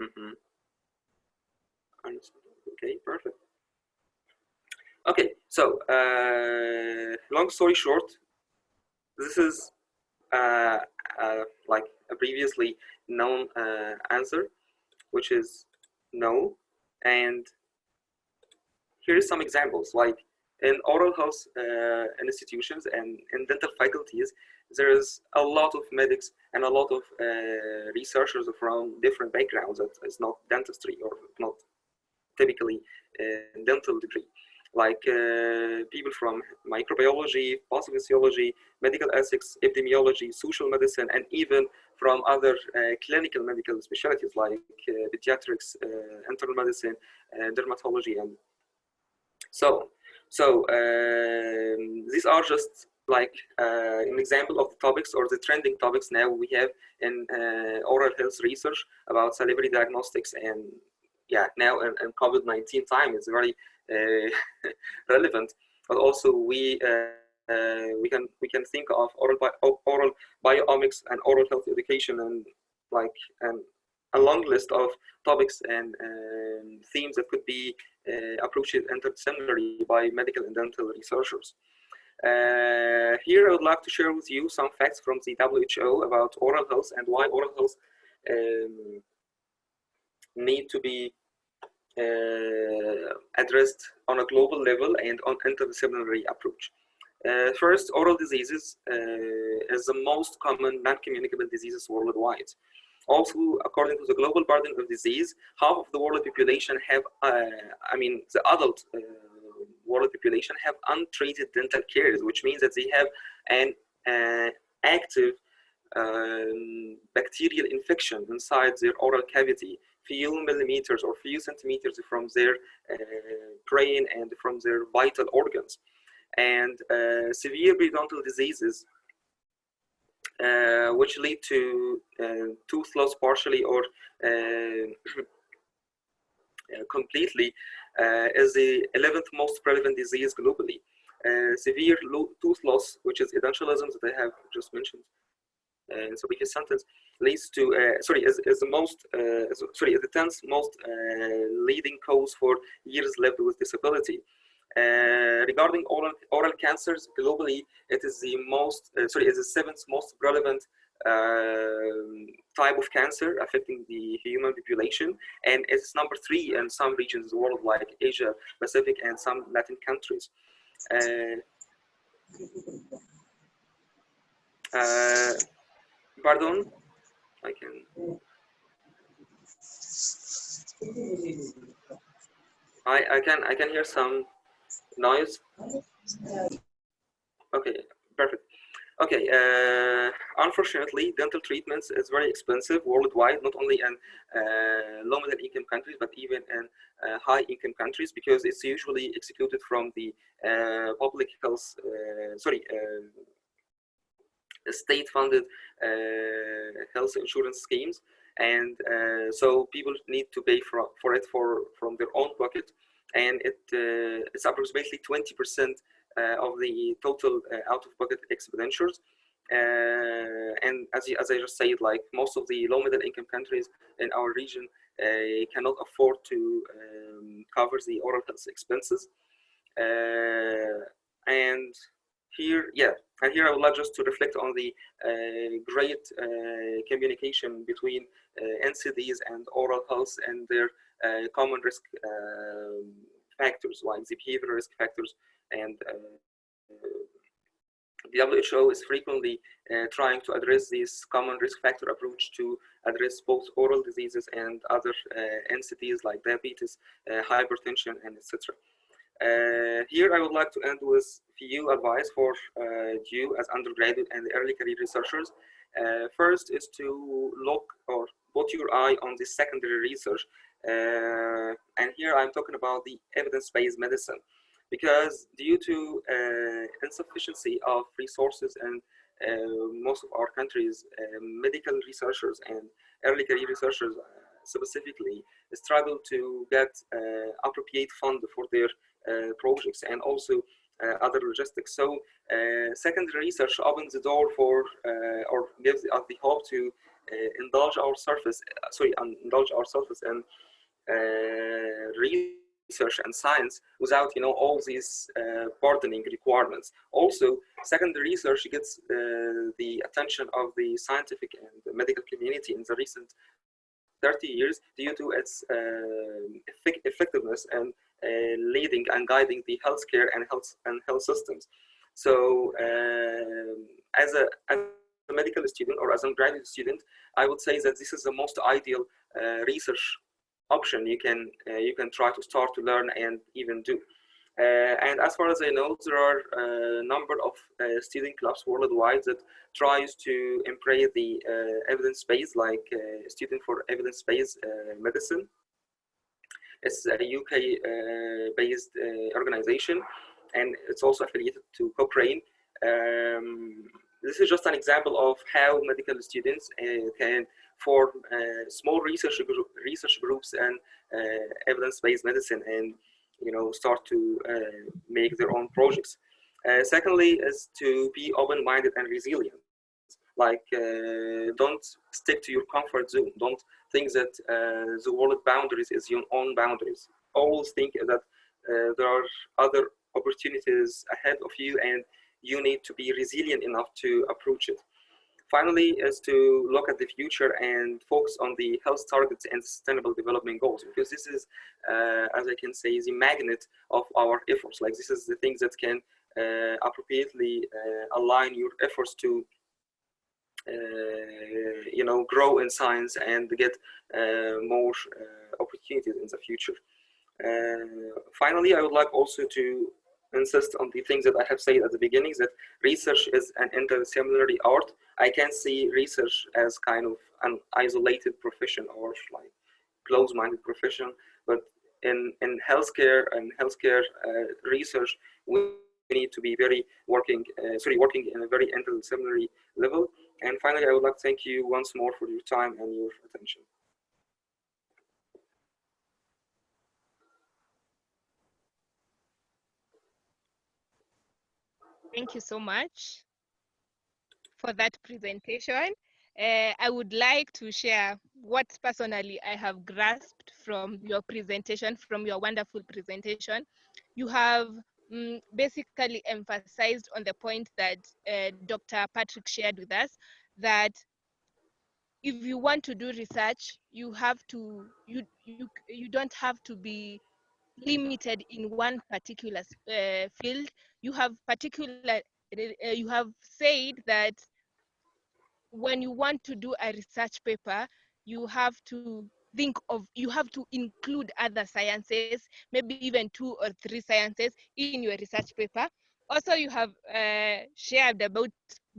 Mm-hmm. Okay, perfect. Okay, so long story short, this is like a previously known answer, which is no. And here is some examples. Like, in oral health institutions and in dental faculties, there is a lot of medics and a lot of researchers from different backgrounds that is not dentistry or not typically dental degree. Like people from microbiology, pathophysiology, medical ethics, epidemiology, social medicine, and even from other clinical medical specialties like pediatrics, internal medicine, dermatology, and so these are just like an example of the topics or the trending topics now we have in oral health research about salivary diagnostics. And yeah, now in COVID-19 time, it's very relevant. But also we can think of oral biomics and oral health education, and like a long list of topics and themes that could be approach is interdisciplinary by medical and dental researchers. Here I would like to share with you some facts from the WHO about oral health and why oral health need to be addressed on a global level and on interdisciplinary approach. First, oral diseases is the most common non-communicable diseases worldwide. Also, according to the global burden of disease, half of the world population have, the adult world population have untreated dental caries, which means that they have an active bacterial infection inside their oral cavity, few millimeters or few centimeters from their brain and from their vital organs. And severe periodontal diseases which lead to tooth loss partially or completely is the 11th most prevalent disease globally. Severe tooth loss, which is edentalism that I have just mentioned in the previous sentence, leads to is the 10th most leading cause for years lived with disability. Regarding oral cancers globally, it is the is the 7th most relevant type of cancer affecting the human population, and it's number 3 in some regions of the world like Asia Pacific and some Latin countries. Pardon, I can hear some noise. Okay, perfect. Okay, unfortunately, dental treatments is very expensive worldwide, not only in low middle income countries, but even in high income countries, because it's usually executed from the public health, state-funded health insurance schemes. And so people need to pay for it from their own pocket. And it's approximately 20% of the total out-of-pocket expenditures. And as I just said, like most of the low-middle income countries in our region cannot afford to cover the oral health expenses. And here I would like just to reflect on the great communication between NCDs and oral health and their common risk factors, like the behavioral risk factors. And the WHO is frequently trying to address this common risk factor approach to address both oral diseases and other NCDs like diabetes, hypertension, and etc. Here I would like to end with few advice for you as undergraduate and early career researchers. First is to look or put your eye on the secondary research. And here I'm talking about the evidence-based medicine, because due to insufficiency of resources in most of our countries, medical researchers and early career researchers specifically struggle to get appropriate fund for their projects and also other logistics. So secondary research opens the door for or gives us the hope to indulge ourselves in research and science without all these burdening requirements. Also, secondary research gets the attention of the scientific and the medical community in the recent 30 years due to its effectiveness and leading and guiding the healthcare and health systems. So as a medical student or as a graduate student, I would say that this is the most ideal research option you can try to start to learn and even do. And as far as I know, there are a number of student clubs worldwide that tries to embrace the evidence-based, like Student for Evidence-Based Medicine. It's a UK-based organization, and it's also affiliated to Cochrane. This is just an example of how medical students can form small research groups and evidence-based medicine, and start to make their own projects. Secondly is to be open-minded and resilient. Like don't stick to your comfort zone. Don't think that the world boundaries is your own boundaries. always think that there are other opportunities ahead of you, and you need to be resilient enough to approach it. Finally, is to look at the future and focus on the health targets and sustainable development goals, because this is, as I can say, the magnet of our efforts. Like, this is the things that can appropriately align your efforts to grow in science and get more opportunities in the future. Finally, I would like also to insist on the things that I have said at the beginning, that research is an interdisciplinary art. I can't see research as kind of an isolated profession or like close-minded profession, but in healthcare and healthcare research, we need to be working in a very interdisciplinary level. And finally, I would like to thank you once more for your time and your attention. Thank you so much for that presentation. I would like to share what personally I have grasped from your presentation, from your wonderful presentation. You have basically emphasized on the point that Dr. Patrick shared with us, that if you want to do research, you have to, you don't have to be limited in one particular field. You have you have said that when you want to do a research paper, you have to you have to include other sciences, maybe even 2 or 3 sciences in your research paper. Also, you have shared about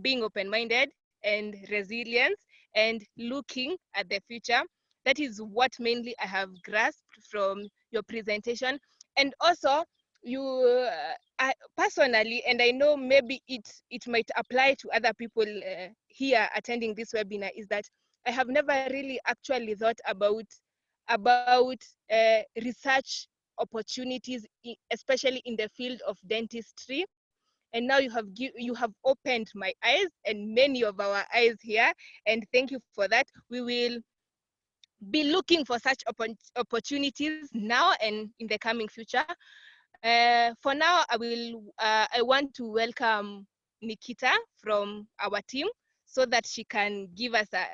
being open-minded and resilience and looking at the future. That is what mainly I have grasped from your presentation. And also, you personally, and I know maybe it might apply to other people here attending this webinar, is that I have never really actually thought about research opportunities, especially in the field of dentistry. And now you have opened my eyes and many of our eyes here, and thank you for that. We will be looking for such opportunities now and in the coming future. For now, I want to welcome Nikita from our team, so that she can give us a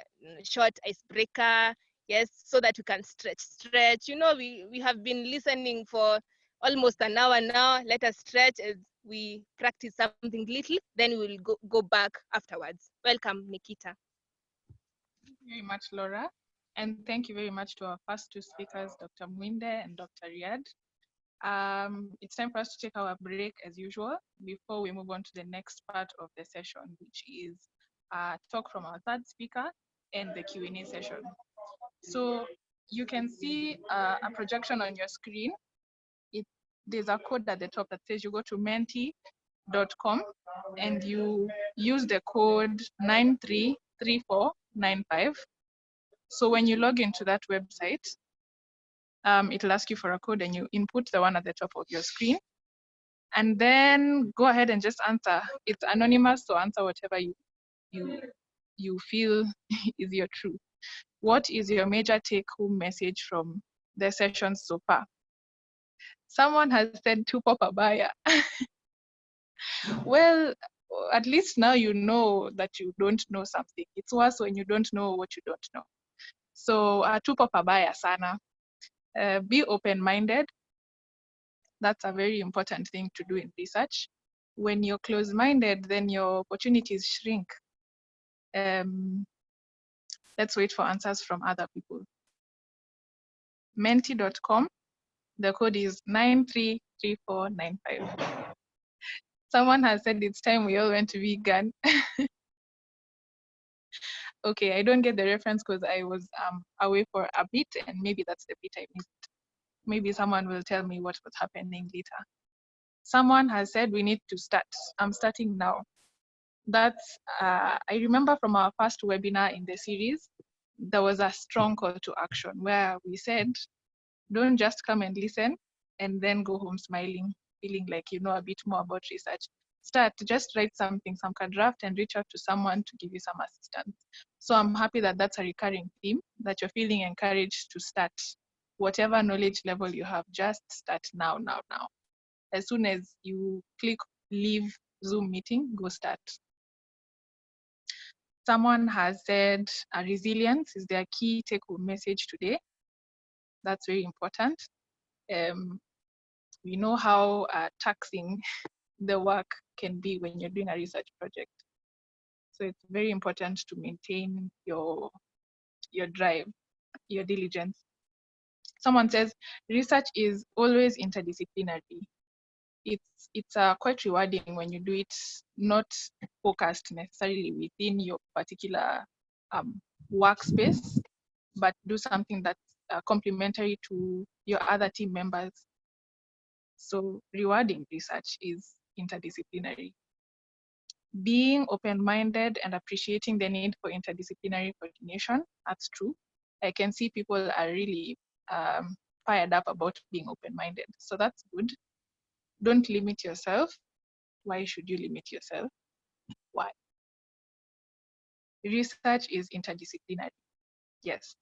short icebreaker. Yes, so that we can stretch. You know, we have been listening for almost an hour now. Let us stretch as we practice something little, then we will go back afterwards. Welcome, Nikita. Thank you very much, Laura. And thank you very much to our first 2 speakers, Dr. Mwinde and Dr. Riyad. It's time for us to take our break as usual before we move on to the next part of the session, which is a talk from our 3rd speaker and the Q&A session. So you can see a projection on your screen. There's a code at the top that says you go to menti.com and you use the code 933495. So when you log into that website, it'll ask you for a code and you input the one at the top of your screen. And then go ahead and just answer. It's anonymous, so answer whatever you feel is your truth. What is your major take-home message from the session so far? Someone has said tupo pabaya. Well, at least now you know that you don't know something. It's worse when you don't know what you don't know. So tupo pabaya sana. Be open-minded. That's a very important thing to do in research. When you're close-minded, then your opportunities shrink. Let's wait for answers from other people. Menti.com, the code is 933495. Someone has said it's time we all went to vegan. Okay, I don't get the reference because I was away for a bit, and maybe that's the bit I missed. Maybe someone will tell me what was happening later. Someone has said we need to start. I'm starting now. That's, I remember from our first webinar in the series, there was a strong call to action where we said, don't just come and listen and then go home smiling, feeling like you know a bit more about research. Start, just write something, some kind of draft, and reach out to someone to give you some assistance. So I'm happy that that's a recurring theme, that you're feeling encouraged to start whatever knowledge level you have, just start now. As soon as you click leave Zoom meeting, go start. Someone has said resilience is their key take-home message today. That's very important. We know how taxing the work can be when you're doing a research project. So it's very important to maintain your drive, your diligence. Someone says research is always interdisciplinary. It's quite rewarding when you do it not focused necessarily within your particular workspace, but do something that's complementary to your other team members. So rewarding research is interdisciplinary. Being open-minded and appreciating the need for interdisciplinary coordination, that's true. I can see people are really fired up about being open-minded, so that's good. Don't limit yourself. Why should you limit yourself? Why? Research is interdisciplinary. Yes.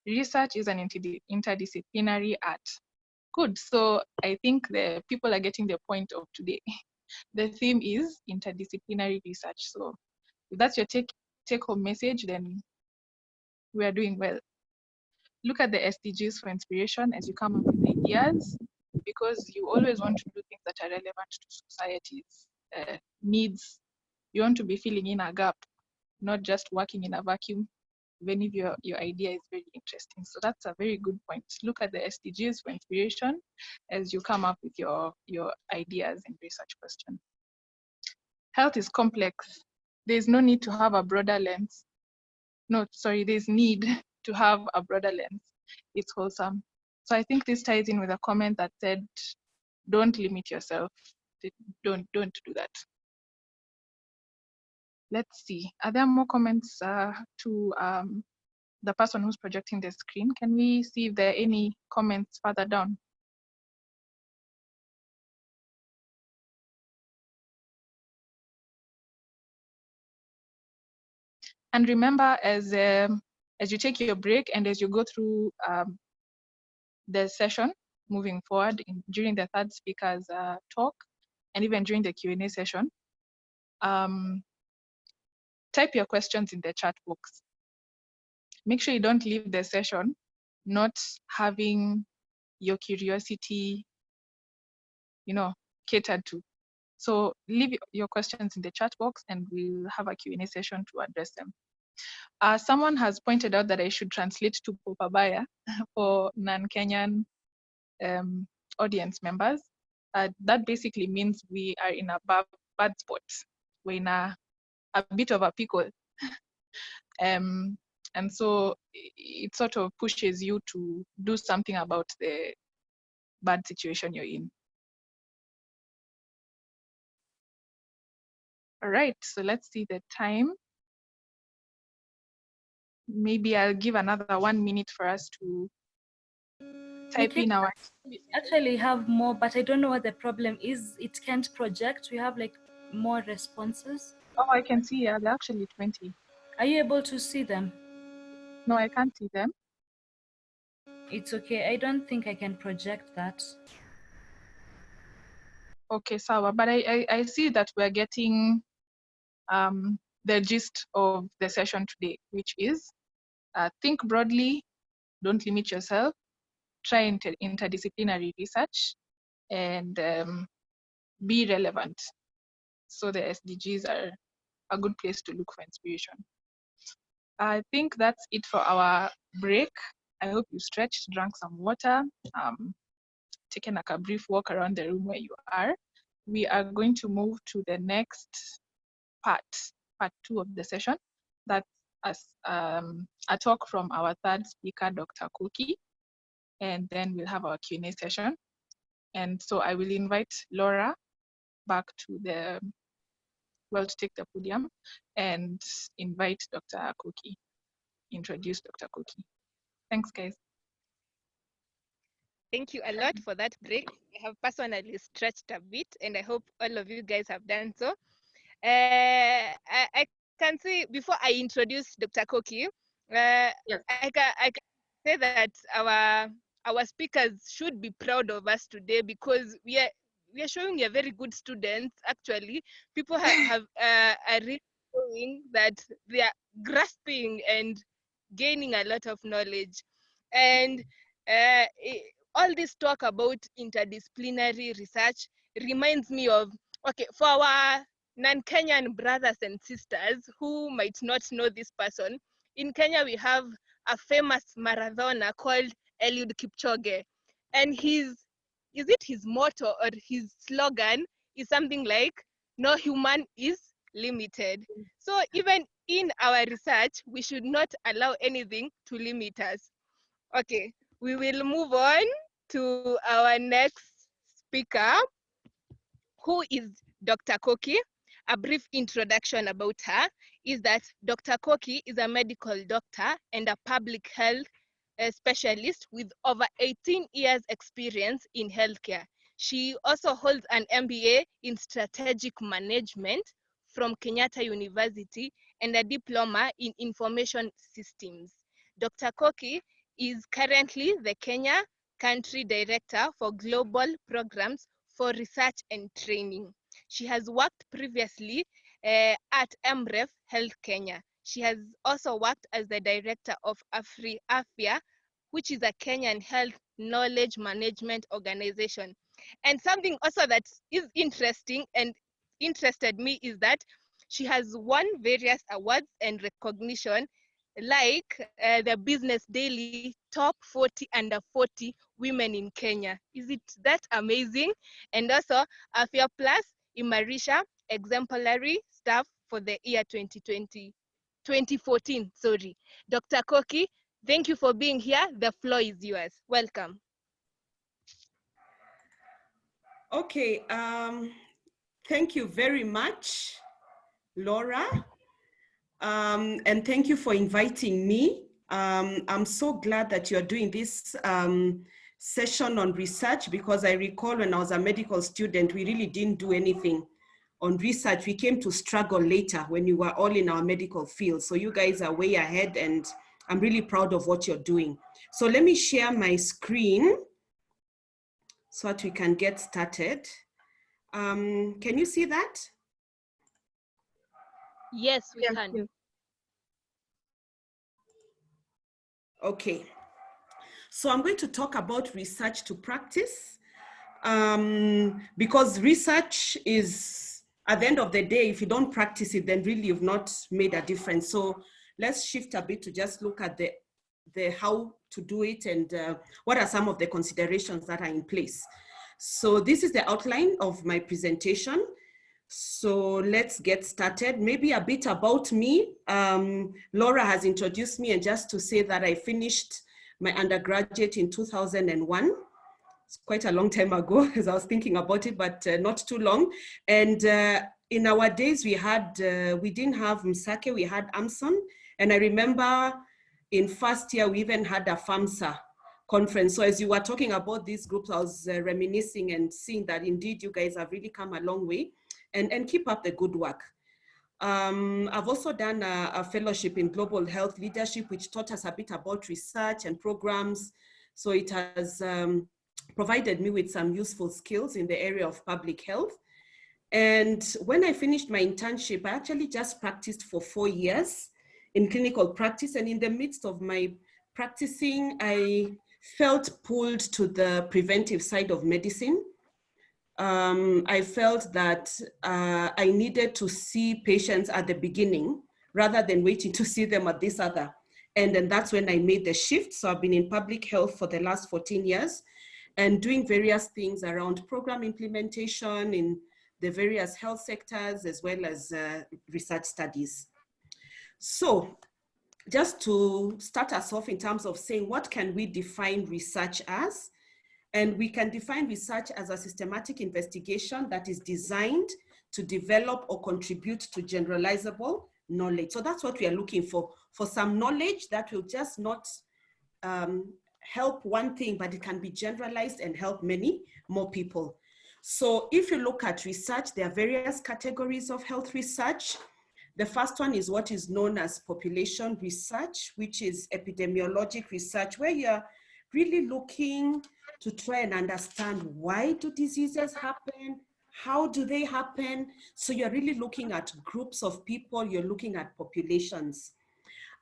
Research is an interdisciplinary art. Good. So I think the people are getting the point of today. The theme is interdisciplinary research. So if that's your take-home message, then we are doing well. Look at the SDGs for inspiration as you come up with ideas, because you always want to do things that are relevant to society's needs. You want to be filling in a gap, not just working in a vacuum, even if your idea is very interesting. So that's a very good point. Look at the SDGs for inspiration as you come up with your ideas and research questions. Health is complex. There's no need to have a broader lens. No, sorry, there's need to have a broader lens. It's wholesome. So I think this ties in with a comment that said, don't limit yourself. Don't do that. Let's see, are there more comments to the person who's projecting the screen? Can we see if there are any comments further down? And remember, as you take your break and as you go through the session moving forward during the third speaker's talk, and even during the Q&A session, type your questions in the chat box. Make sure you don't leave the session not having your curiosity, catered to. So leave your questions in the chat box and we'll have a Q&A session to address them. Someone has pointed out that I should translate to Popabaya for non-Kenyan audience members. That basically means we are in a bad spot. We're in a bit of a pickle. And so it sort of pushes you to do something about the bad situation you're in. All right, so let's see the time. Maybe I'll give another 1 minute for us to type in our. We actually have more, but I don't know what the problem is. It can't project. We have like more responses. Oh, I can see, yeah, they're actually 20. Are you able to see them? No, I can't see them. It's okay. I don't think I can project that. Okay, Sawa, but I see that we're getting the gist of the session today, which is think broadly, don't limit yourself, try interdisciplinary research, and be relevant. So the SDGs are a good place to look for inspiration. I think that's it for our break. I hope you stretched, drank some water, taken like a brief walk around the room where you are. We are going to move to the next part 2 of the session. That's a talk from our third speaker, Dr. Cookie, and then we'll have our Q&A session. And so I will invite Laura back to to take the podium and invite Dr. Cookie, introduce Dr. Cookie. Thanks, guys. Thank you a lot for that break. I have personally stretched a bit, and I hope all of you guys have done so. I can see, before I introduce Dr. Cookie, Yes. I can say that our speakers should be proud of us today, because we are showing a very good students. Actually, people are really showing that they are grasping and gaining a lot of knowledge. And all this talk about interdisciplinary research reminds me of, okay, for our non-Kenyan brothers and sisters who might not know this person, in Kenya we have a famous marathoner called Eliud Kipchoge, and his motto or his slogan is something like, no human is limited. So even in our research, we should not allow anything to limit us. Okay, we will move on to our next speaker, who is Dr. Koki. A brief introduction about her is that Dr. Koki is a medical doctor and a public health specialist with over 18 years experience in healthcare. She also holds an MBA in strategic management from Kenyatta University and a diploma in information systems. Dr. Koki is currently the Kenya Country Director for Global Programs for Research and Training. She has worked previously at MREF Health Kenya. She has also worked as the director of AFIA, which is a Kenyan health knowledge management organization. And something also that is interesting and interested me is that she has won various awards and recognition, like the Business Daily Top 40 Under 40 Women in Kenya. Is it that amazing? And also AFIA Plus Imarisha Exemplary Staff for the year 2014, sorry. Dr. Koki, thank you for being here. The floor is yours. Welcome. Okay, thank you very much, Laura. And thank you for inviting me. I'm so glad that you're doing this session on research, because I recall when I was a medical student, we really didn't do anything on research. We came to struggle later when you were all in our medical field. So you guys are way ahead, and I'm really proud of what you're doing. So let me share my screen so that we can get started. Can you see that? Yes, we can. Okay. So I'm going to talk about research to practice, because research is, at the end of the day, if you don't practice it, then really you've not made a difference. So let's shift a bit to just look at the how to do it and what are some of the considerations that are in place. So this is the outline of my presentation. So let's get started. Maybe a bit about me. Laura has introduced me, and just to say that I finished my undergraduate in 2001. It's quite a long time ago, as I was thinking about it, but not too long. And in our days, we didn't have MSAKE, we had AMSON. And I remember in first year, we even had a FAMSA conference. So as you were talking about these groups, I was reminiscing and seeing that indeed you guys have really come a long way, and keep up the good work. I've also done a fellowship in global health leadership, which taught us a bit about research and programs. So it has provided me with some useful skills in the area of public health. And when I finished my internship, I actually just practiced for 4 years in clinical practice. And in the midst of my practicing, I felt pulled to the preventive side of medicine. I felt that I needed to see patients at the beginning rather than waiting to see them at this other. And then that's when I made the shift. So I've been in public health for the last 14 years and doing various things around program implementation in the various health sectors, as well as research studies. So just to start us off in terms of saying, what can we define research as? And we can define research as a systematic investigation that is designed to develop or contribute to generalizable knowledge. So that's what we are looking for some knowledge that will just not help one thing, but it can be generalized and help many more people. So if you look at research, there are various categories of health research. The first one is what is known as population research, which is epidemiologic research, where you're really looking to try and understand why do diseases happen, how do they happen. So you're really looking at groups of people, you're looking at populations.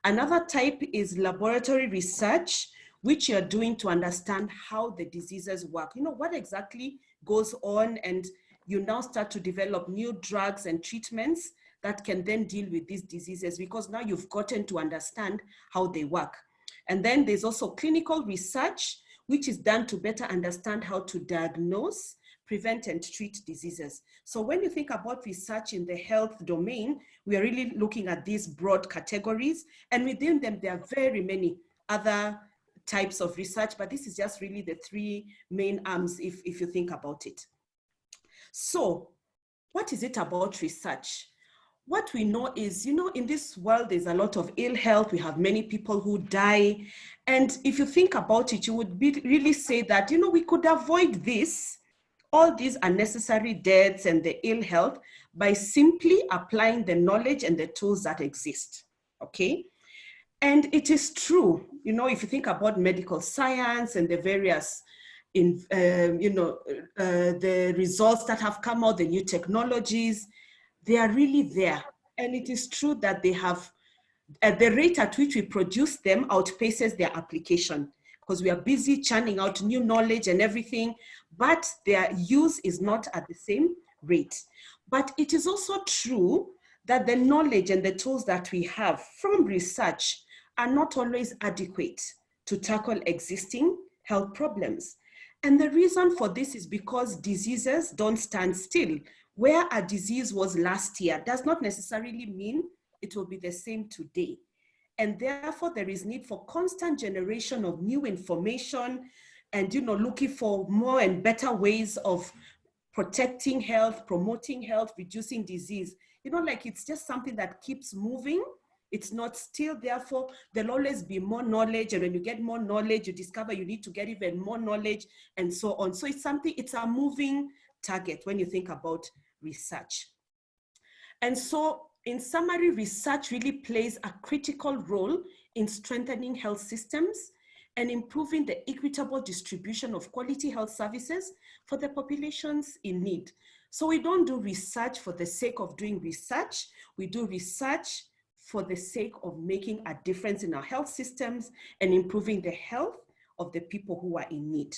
Another type is laboratory research, which you're doing to understand how the diseases work. You know, what exactly goes on, and you now start to develop new drugs and treatments that can then deal with these diseases, because now you've gotten to understand how they work. And then there's also clinical research, which is done to better understand how to diagnose, prevent, and treat diseases. So when you think about research in the health domain, we are really looking at these broad categories, and within them, there are very many other types of research, but this is just really the three main arms if you think about it. So what is it about research? What we know is, you know, in this world, there's a lot of ill health. We have many people who die. And if you think about it, you would really say that, you know, we could avoid this, all these unnecessary deaths and the ill health, by simply applying the knowledge and the tools that exist, okay? And it is true, you know, if you think about medical science and the various, the results that have come out, the new technologies, they are really there. And it is true that they have, at the rate at which we produce them outpaces their application, because we are busy churning out new knowledge and everything, but their use is not at the same rate. But it is also true that the knowledge and the tools that we have from research are not always adequate to tackle existing health problems. And the reason for this is because diseases don't stand still. Where a disease was last year does not necessarily mean it will be the same today. And therefore, there is need for constant generation of new information and, you know, looking for more and better ways of protecting health, promoting health, reducing disease. You know, like it's just something that keeps moving. It's not still, therefore, there'll always be more knowledge. And when you get more knowledge, you discover you need to get even more knowledge and so on. So it's something, it's a moving target when you think about research. And so in summary, research really plays a critical role in strengthening health systems and improving the equitable distribution of quality health services for the populations in need. So we don't do research for the sake of doing research. We do research for the sake of making a difference in our health systems and improving the health of the people who are in need.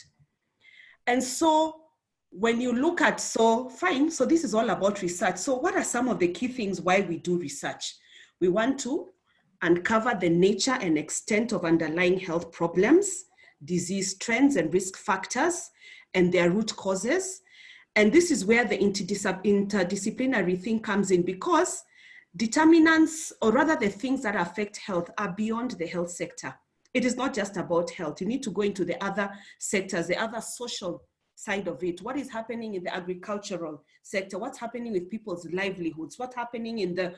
And so when you look at, so this is all about research. So what are some of the key things why we do research? We want to uncover the nature and extent of underlying health problems, disease trends and risk factors, and their root causes. And this is where the interdisciplinary thing comes in, because determinants, or rather the things that affect health, are beyond the health sector. It is not just about health. You need to go into the other sectors, the other social side of it. What is happening in the agricultural sector? What's happening with people's livelihoods? What's happening in the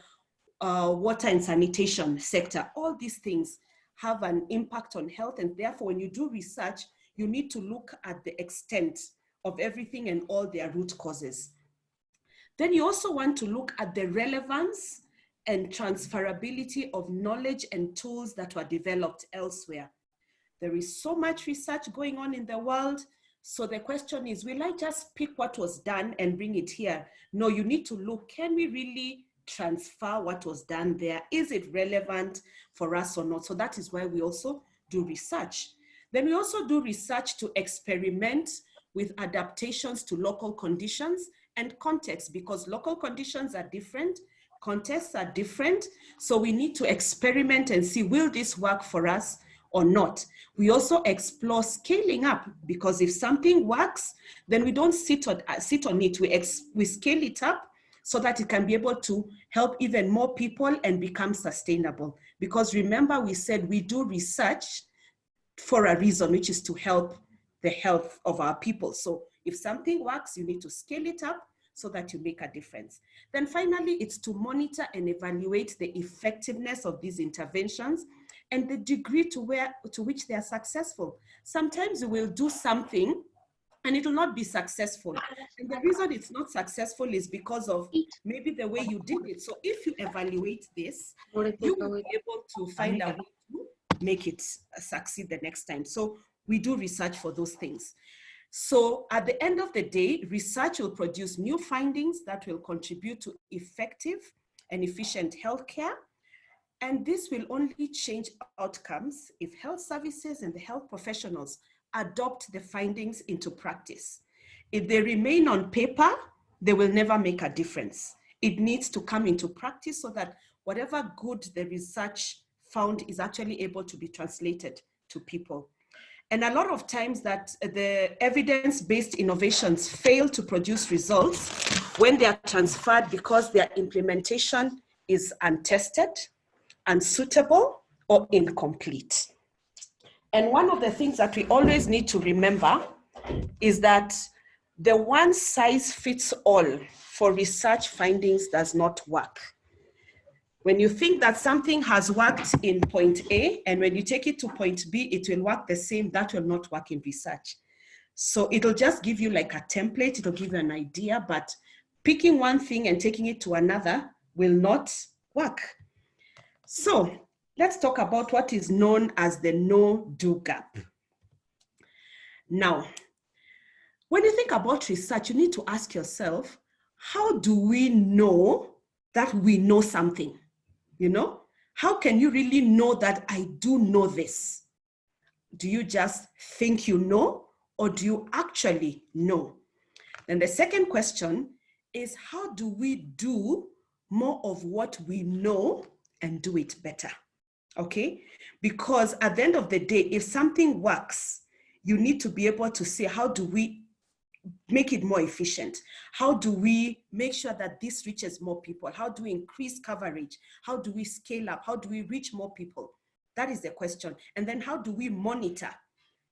water and sanitation sector? All these things have an impact on health, and therefore when you do research, you need to look at the extent of everything and all their root causes. Then you also want to look at the relevance and transferability of knowledge and tools that were developed elsewhere. There is so much research going on in the world. So the question is, will I just pick what was done and bring it here? No, you need to look, can we really transfer what was done there? Is it relevant for us or not? So that is why we also do research. Then we also do research to experiment with adaptations to local conditions and context, because local conditions are different, contexts are different. So we need to experiment and see, will this work for us or not? We also explore scaling up, because if something works, then we don't sit on it. We scale it up so that it can be able to help even more people and become sustainable. Because remember, we said we do research for a reason, which is to help the health of our people. So if something works, you need to scale it up so that you make a difference. Then finally, it's to monitor and evaluate the effectiveness of these interventions and the degree to which they are successful. Sometimes you will do something and it will not be successful. And the reason it's not successful is because of maybe the way you did it. So if you evaluate this, you will be able to find a way to make it succeed the next time. So we do research for those things. So at the end of the day, research will produce new findings that will contribute to effective and efficient healthcare. And this will only change outcomes if health services and the health professionals adopt the findings into practice. If they remain on paper, they will never make a difference. It needs to come into practice so that whatever good the research found is actually able to be translated to people. And a lot of times that the evidence-based innovations fail to produce results when they are transferred because their implementation is untested, unsuitable, or incomplete. And one of the things that we always need to remember is that the one size fits all for research findings does not work. When you think that something has worked in point A, and when you take it to point B, it will work the same, that will not work in research. So it'll just give you like a template, it'll give you an idea, but picking one thing and taking it to another will not work. So let's talk about what is known as the no-do gap. Now, when you think about research, you need to ask yourself, how do we know that we know something? You know, how can you really know that I do know this? Do you just think you know, or do you actually know? And the second question is, how do we do more of what we know and do it better? Okay, because at the end of the day, if something works, you need to be able to say, how do we make it more efficient? How do we make sure that this reaches more people? How do we increase coverage? How do we scale up? How do we reach more people? That is the question. And then how do we monitor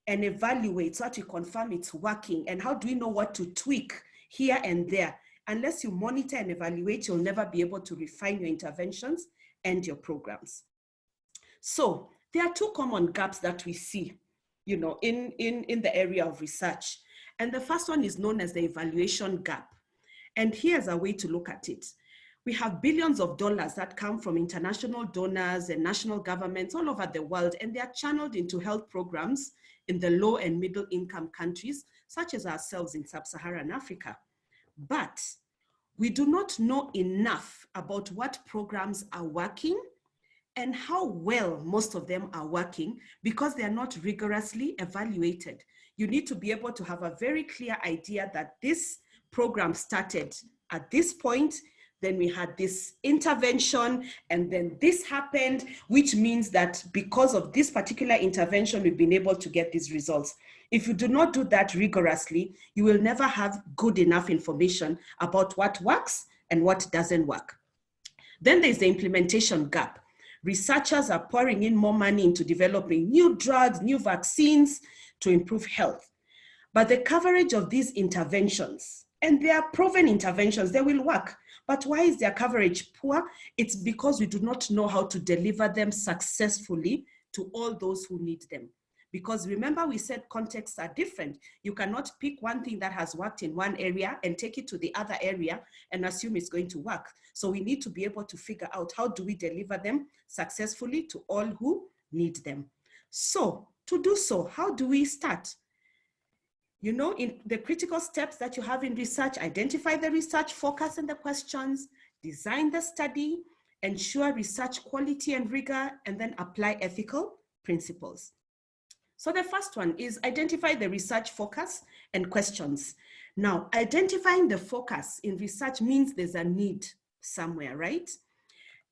and evaluate so that we confirm it's working? And how do we know what to tweak here and there? Unless you monitor and evaluate, you'll never be able to refine your interventions and your programs. So there are two common gaps that we see, you know, in the area of research. And the first one is known as the evaluation gap. And here's a way to look at it. We have billions of dollars that come from international donors and national governments all over the world, and they are channeled into health programs in the low and middle income countries, such as ourselves in sub-Saharan Africa. But we do not know enough about what programs are working and how well most of them are working because they are not rigorously evaluated. You need to be able to have a very clear idea that this program started at this point, then we had this intervention, and then this happened, which means that because of this particular intervention, we've been able to get these results. If you do not do that rigorously, you will never have good enough information about what works and what doesn't work. Then there's the implementation gap. Researchers are pouring in more money into developing new drugs, new vaccines to improve health. But the coverage of these interventions, and they are proven interventions, they will work. But why is their coverage poor? It's because we do not know how to deliver them successfully to all those who need them. Because remember, we said contexts are different. You cannot pick one thing that has worked in one area and take it to the other area and assume it's going to work. So we need to be able to figure out how do we deliver them successfully to all who need them. So to do so, how do we start? You know, in the critical steps that you have in research, identify the research focus and the questions, design the study, ensure research quality and rigor, and then apply ethical principles. So the first one is identify the research focus and questions. Now, identifying the focus in research means there's a need somewhere, right?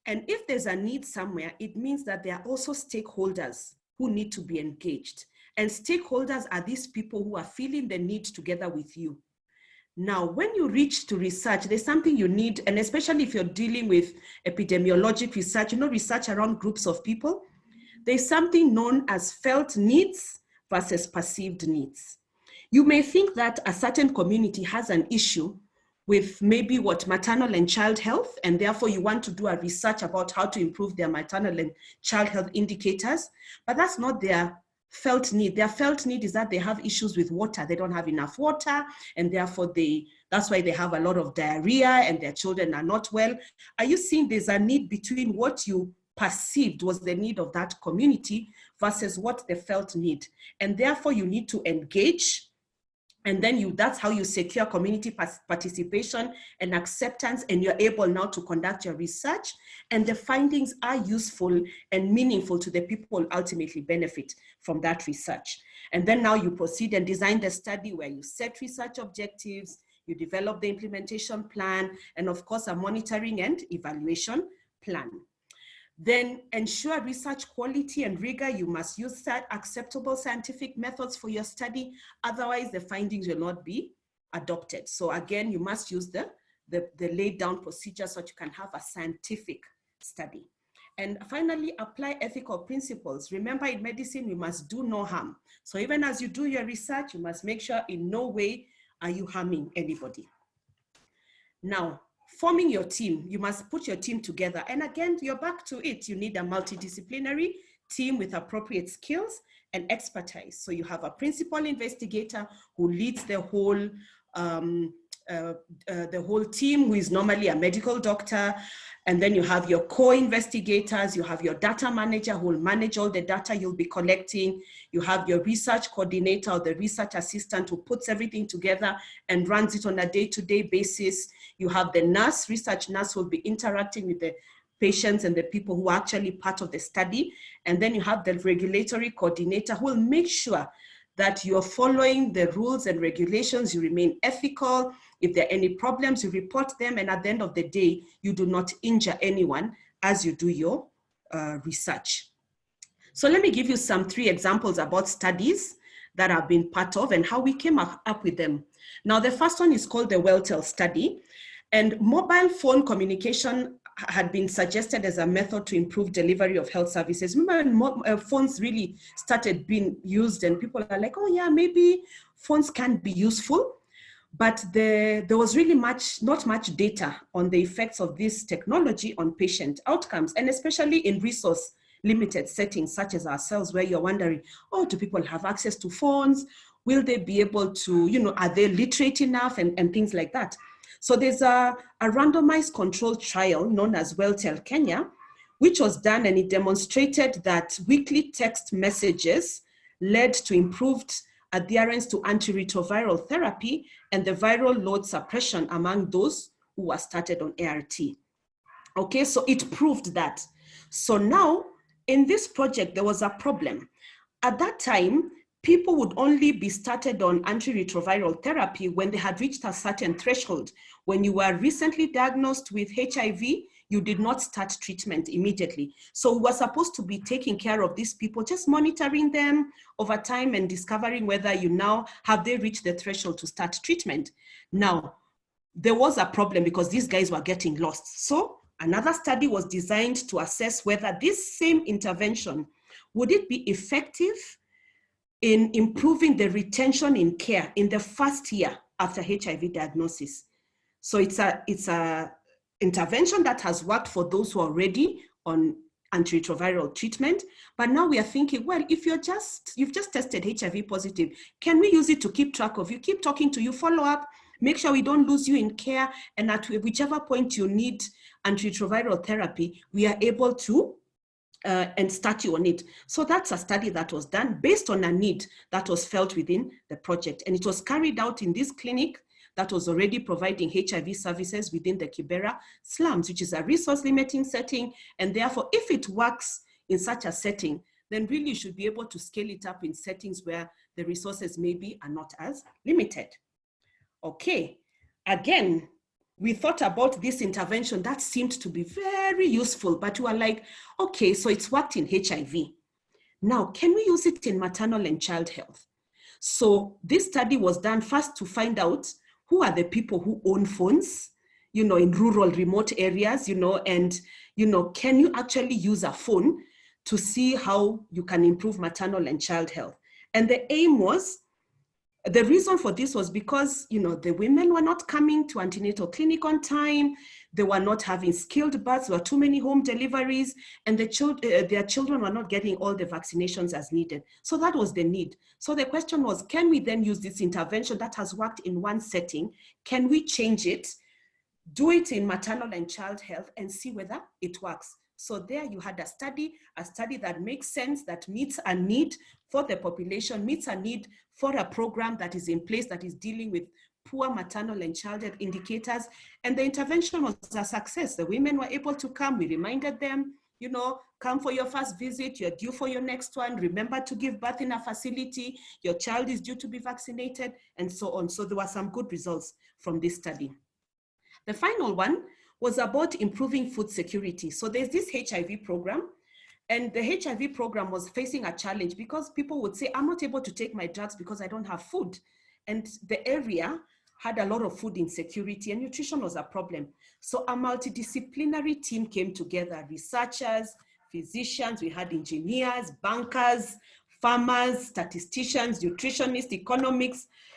And if there's a need somewhere, it means that there are also stakeholders who need to be engaged. And stakeholders are these people who are feeling the need together with you. Now, when you reach to research, there's something you need, and especially if you're dealing with epidemiologic research, you know, research around groups of people, there's something known as felt needs versus perceived needs. You may think that a certain community has an issue with maybe maternal and child health, and therefore you want to do a research about how to improve their maternal and child health indicators, but that's not their felt need. Their felt need is that they have issues with water. They don't have enough water, and therefore that's why they have a lot of diarrhea and their children are not well. Are you seeing there's a need between what you perceived was the need of that community versus what they felt need? And therefore you need to engage, and then that's how you secure community participation and acceptance, and you're able now to conduct your research, and the findings are useful and meaningful to the people who ultimately benefit from that research. And then now you proceed and design the study where you set research objectives, you develop the implementation plan, and of course a monitoring and evaluation plan. Then ensure research quality and rigor. You must use acceptable scientific methods for your study. Otherwise, the findings will not be adopted. So again, you must use the laid down procedure so that you can have a scientific study. And finally, apply ethical principles. Remember, in medicine, we must do no harm. So even as you do your research, you must make sure in no way are you harming anybody. Now, forming your team, you must put your team together. And again, you're back to it. You need a multidisciplinary team with appropriate skills and expertise. So you have a principal investigator who leads the whole team, who is normally a medical doctor. And then you have your co-investigators, you have your data manager who will manage all the data you'll be collecting. You have your research coordinator or the research assistant who puts everything together and runs it on a day-to-day basis. You have the nurse, research nurse who will be interacting with the patients and the people who are actually part of the study. And then you have the regulatory coordinator who will make sure that you're following the rules and regulations, you remain ethical. If there are any problems, you report them. And at the end of the day, you do not injure anyone as you do your research. So let me give you 3 examples about studies that I've been part of and how we came up with them. Now, the first one is called the WellTel study. And mobile phone communication had been suggested as a method to improve delivery of health services. Remember when phones really started being used and people are like, oh yeah, maybe phones can be useful. But there was really not much data on the effects of this technology on patient outcomes, and especially in resource limited settings such as ourselves, where you're wondering, oh, do people have access to phones? Will they be able to, are they literate enough and things like that? So there's a randomized controlled trial known as WellTel Kenya, which was done, and it demonstrated that weekly text messages led to improved adherence to antiretroviral therapy and the viral load suppression among those who were started on ART. Okay, so it proved that. So now in this project, there was a problem. At that time, people would only be started on antiretroviral therapy when they had reached a certain threshold. When you were recently diagnosed with HIV, you did not start treatment immediately. So we were supposed to be taking care of these people, just monitoring them over time and discovering whether have they reached the threshold to start treatment. Now, there was a problem because these guys were getting lost. So another study was designed to assess whether this same intervention, would it be effective in improving the retention in care in the first year after HIV diagnosis. So it's a intervention that has worked for those who are already on antiretroviral treatment. But now we are thinking, well, if you've just tested HIV positive, can we use it to keep track of you, keep talking to you, follow up, make sure we don't lose you in care, and at whichever point you need antiretroviral therapy, we are able to and start you on it. So that's a study that was done based on a need that was felt within the project. And it was carried out in this clinic that was already providing HIV services within the Kibera slums, which is a resource limiting setting. And therefore, if it works in such a setting, then really you should be able to scale it up in settings where the resources maybe are not as limited. Okay, again, we thought about this intervention that seemed to be very useful, but we were like, okay, so it's worked in HIV. Now, can we use it in maternal and child health? So this study was done first to find out who are the people who own phones, in rural, remote areas, and, can you actually use a phone to see how you can improve maternal and child health? And the aim was The reason for this was because, you know, the women were not coming to antenatal clinic on time. They were not having skilled births. There were too many home deliveries, and their children were not getting all the vaccinations as needed. So that was the need. So the question was, can we then use this intervention that has worked in one setting? Can we change it, do it in maternal and child health, and see whether it works? So there you had a study that makes sense, that meets a need for the population, meets a need for a program that is in place that is dealing with poor maternal and child health indicators. And the intervention was a success. The women were able to come. We reminded them, you know, come for your first visit, you're due for your next one, remember to give birth in a facility, your child is due to be vaccinated, and so on. So there were some good results from this study. The final one was about improving food security. So there's this HIV program, and the HIV program was facing a challenge because people would say, I'm not able to take my drugs because I don't have food. And the area had a lot of food insecurity, and nutrition was a problem. So a multidisciplinary team came together, researchers, physicians, we had engineers, bankers, farmers, statisticians, nutritionists,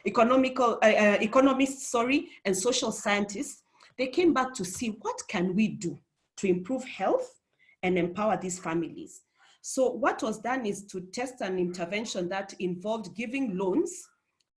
economists, and social scientists. They came back to see what can we do to improve health and empower these families. So what was done is to test an intervention that involved giving loans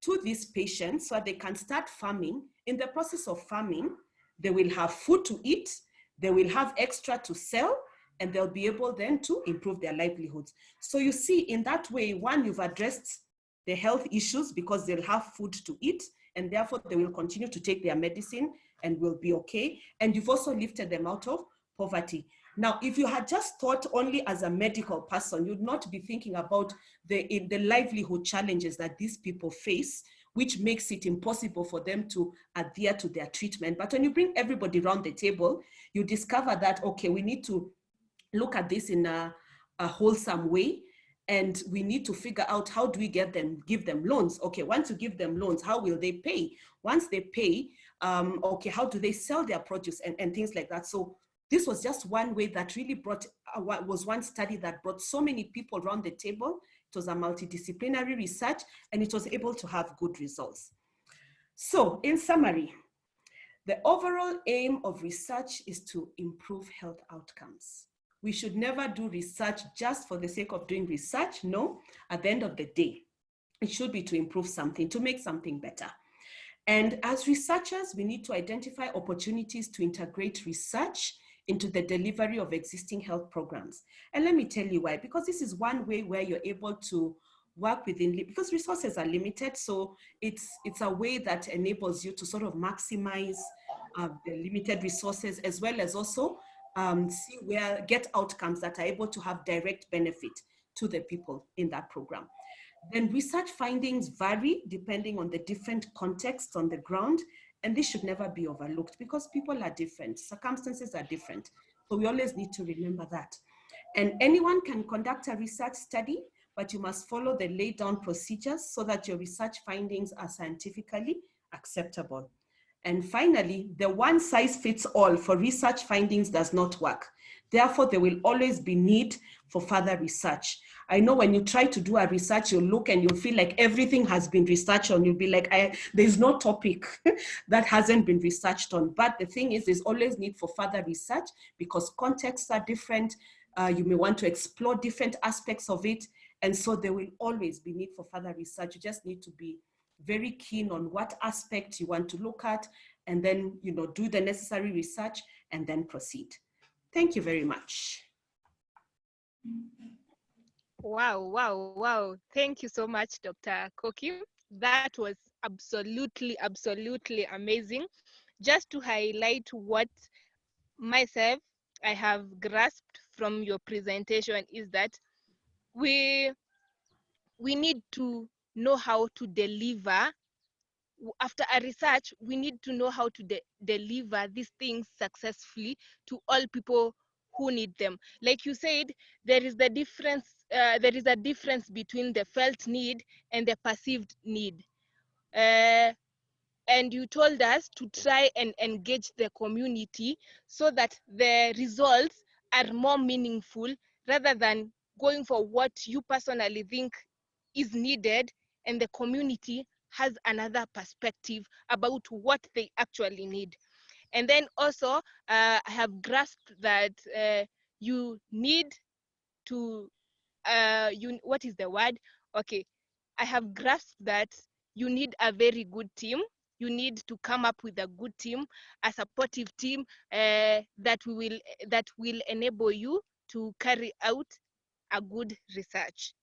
to these patients so they can start farming. In the process of farming, they will have food to eat, they will have extra to sell, and they'll be able then to improve their livelihoods. So you see, in that way, one, you've addressed the health issues because they'll have food to eat, and therefore they will continue to take their medicine and will be okay. And you've also lifted them out of poverty. Now, if you had just thought only as a medical person, you'd not be thinking about the livelihood challenges that these people face, which makes it impossible for them to adhere to their treatment. But when you bring everybody around the table, you discover that, okay, we need to look at this in a wholesome way. And we need to figure out how do we give them loans. Okay, once you give them loans, how will they pay? Once they pay, okay, how do they sell their produce and things like that? So this was just one way that really brought, was one study that brought so many people around the table. It was a multidisciplinary research, and it was able to have good results. So in summary, the overall aim of research is to improve health outcomes. We should never do research just for the sake of doing research. No, at the end of the day, it should be to improve something, to make something better. And as researchers, we need to identify opportunities to integrate research into the delivery of existing health programs. And let me tell you why, because this is one way where you're able to work within, because resources are limited. So it's a way that enables you to sort of maximize the limited resources, as well as also get outcomes that are able to have direct benefit to the people in that program. Then research findings vary depending on the different contexts on the ground, and this should never be overlooked because people are different, circumstances are different. So we always need to remember that. And anyone can conduct a research study, but you must follow the laid down procedures so that your research findings are scientifically acceptable. And finally, the one size fits all for research findings does not work. Therefore, there will always be need for further research. I know when you try to do a research, you'll look and you'll feel like everything has been researched on. You'll be like, there's no topic that hasn't been researched on. But the thing is, there's always need for further research because contexts are different. You may want to explore different aspects of it. And so there will always be need for further research. You just need to be very keen on what aspect you want to look at, and then, you know, do the necessary research and then proceed. Thank you very much. Wow, wow, wow. Thank you so much, Dr. Koki. That was absolutely, absolutely amazing. Just to highlight what myself I have grasped from your presentation is that we need to know how to deliver. After a research, we need to know how to deliver these things successfully to all people who need them. Like you said, there is the difference. There is a difference between the felt need and the perceived need. And you told us to try and engage the community so that the results are more meaningful rather than going for what you personally think is needed and the community has another perspective about what they actually need. And then also, I have grasped that you need to, what is the word? Okay, I have grasped that you need a very good team. You need to come up with a good team, a supportive team that will enable you to carry out a good research.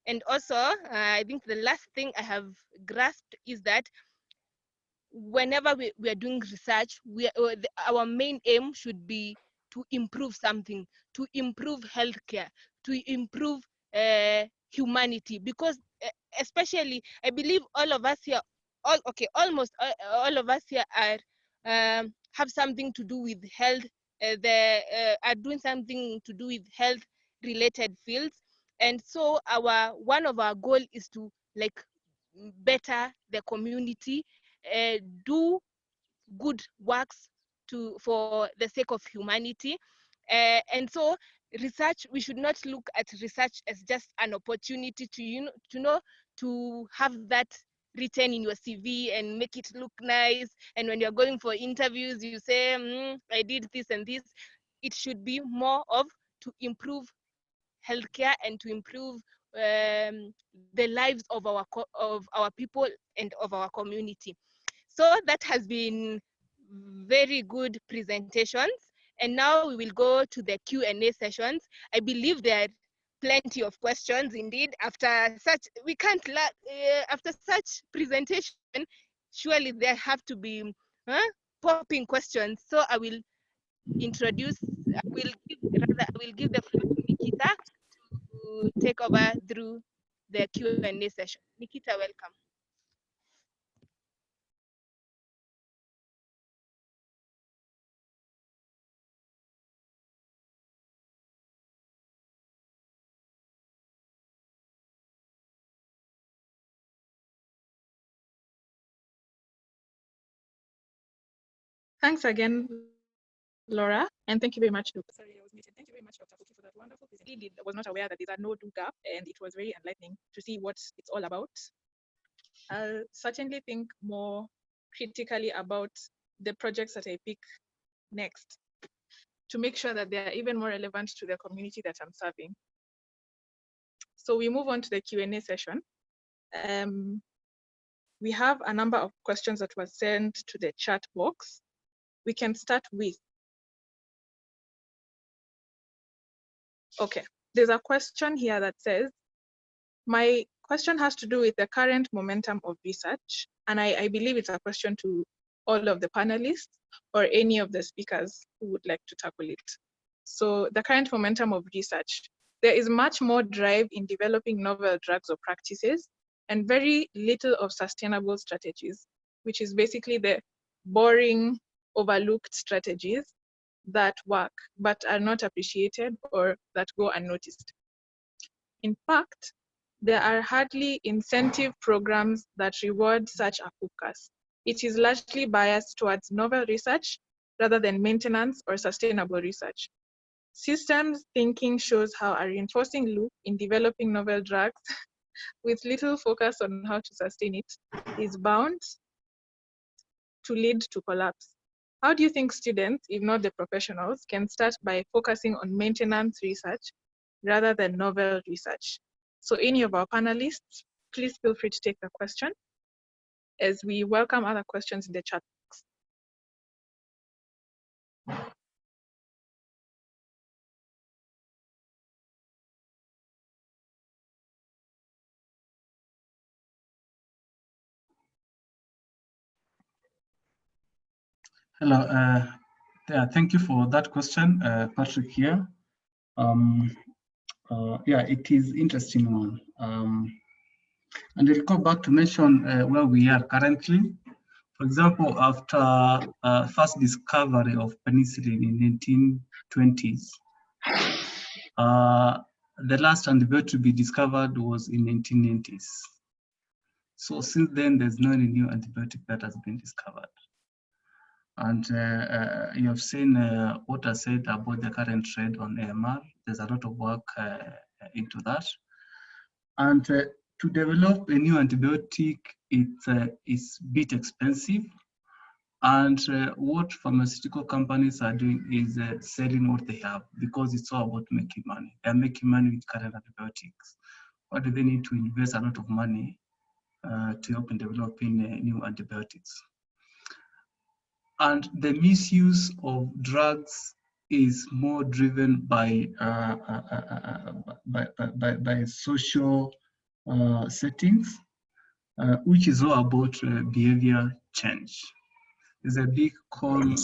And also, I think the last thing I have grasped is that whenever we are doing research, our main aim should be to improve something, to improve healthcare, to improve humanity, because especially I believe all of us here, almost all of us here are have something to do with health. Are doing something to do with health related fields, and so one of our goal is to like better the community, do good works for the sake of humanity. And so research, we should not look at research as just an opportunity to have that written in your CV and make it look nice. And when you're going for interviews, you say, I did this and this. It should be more of to improve healthcare and to improve the lives of our people and of our community. So that has been very good presentations. And now we will go to the Q&A sessions. I believe there are plenty of questions indeed. After such, after such presentation, surely there have to be popping questions. So I will give the floor to Nikita to take over through the Q&A session. Nikita, welcome. Thanks again, Laura, and thank you very much, Dr. Sorry, I was muted. Thank you very much, Dr. Kuki, for that wonderful presentation. I was not aware that there's a no-do gap, and it was very enlightening to see what it's all about. I'll certainly think more critically about the projects that I pick next to make sure that they are even more relevant to the community that I'm serving. So we move on to the Q&A session. We have a number of questions that were sent to the chat box. We can start with, okay, there's a question here that says, my question has to do with the current momentum of research, and I believe it's a question to all of the panelists or any of the speakers who would like to tackle it. So the current momentum of research, there is much more drive in developing novel drugs or practices and very little of sustainable strategies, which is basically the boring, overlooked strategies that work but are not appreciated or that go unnoticed. In fact, there are hardly incentive programs that reward such a focus. It is largely biased towards novel research rather than maintenance or sustainable research. Systems thinking shows how a reinforcing loop in developing novel drugs with little focus on how to sustain it is bound to lead to collapse. How do you think students, if not the professionals, can start by focusing on maintenance research rather than novel research? So any of our panelists, please feel free to take the question as we welcome other questions in the chat box. Hello, yeah, thank you for that question, Patrick here. Yeah, it is interesting one. And I'll go back to mention where we are currently. For example, after first discovery of penicillin in 1920s, the last antibiotic to be discovered was in 1990s. So since then, there's no new antibiotic that has been discovered. And you have seen what I said about the current trend on AMR. There's a lot of work into that. And To develop a new antibiotic, it's a bit expensive. And what pharmaceutical companies are doing is selling what they have, because it's all about making money. They're making money with current antibiotics. Why do they need to invest a lot of money to help in developing new antibiotics? And the misuse of drugs is more driven by social settings, which is all about behavior change. There's a big call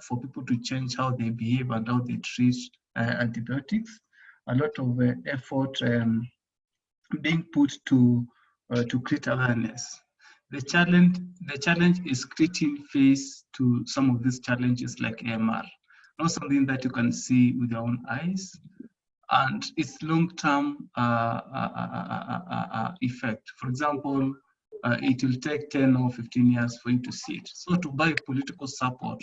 for people to change how they behave and how they treat antibiotics. A lot of effort being put to create awareness. The challenge is creating face to some of these challenges like AMR, not something that you can see with your own eyes, and its long-term effect. For example, it will take 10 or 15 years for you to see it. So to buy political support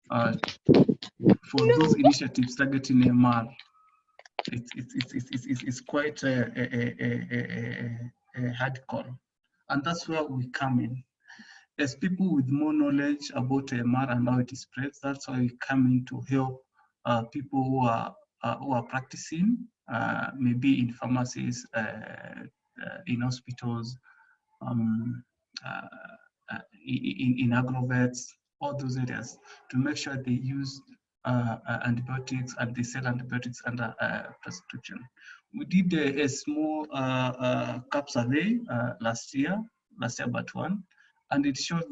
for those initiatives targeting AMR, it's quite a hard call. And that's where we come in. As people with more knowledge about AMR and how it spreads, that's why we come in to help people who are practicing, maybe in pharmacies, in hospitals, in agrovets, all those areas, to make sure they use antibiotics and they sell antibiotics under prescription. We did a small CAP survey last year but one, and it showed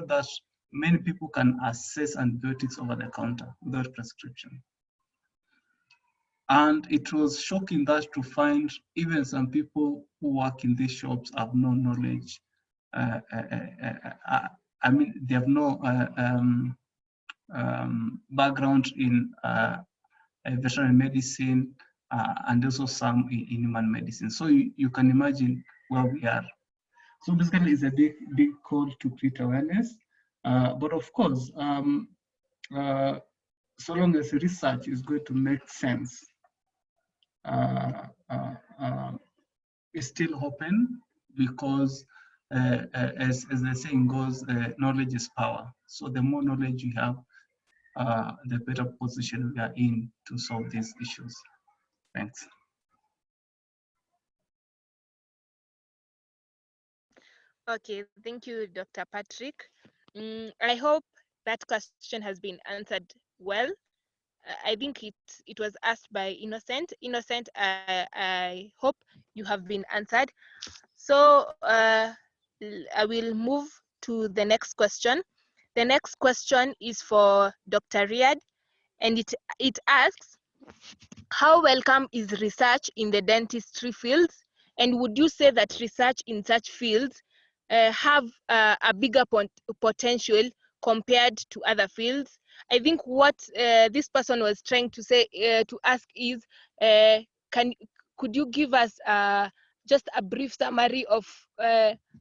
that many people can access antibiotics over the counter without prescription. And it was shocking that to find even some people who work in these shops have no knowledge. I mean, they have no background in veterinary medicine and also some in human medicine. So you can imagine where we are. So basically, it's a big call to create awareness. But of course, so long as research is going to make sense, it's still open, because as the saying goes, knowledge is power. So the more knowledge you have, the better position we are in to solve these issues. Thanks. Okay, thank you, Dr. Patrick. I hope that question has been answered well. I think it was asked by Innocent. Innocent, I hope you have been answered. So I will move to the next question. The next question is for Dr. Riyad, and it asks, how welcome is research in the dentistry fields? And would you say that research in such fields have a bigger potential compared to other fields? I think what this person was trying to say to ask is, could you give us just a brief summary of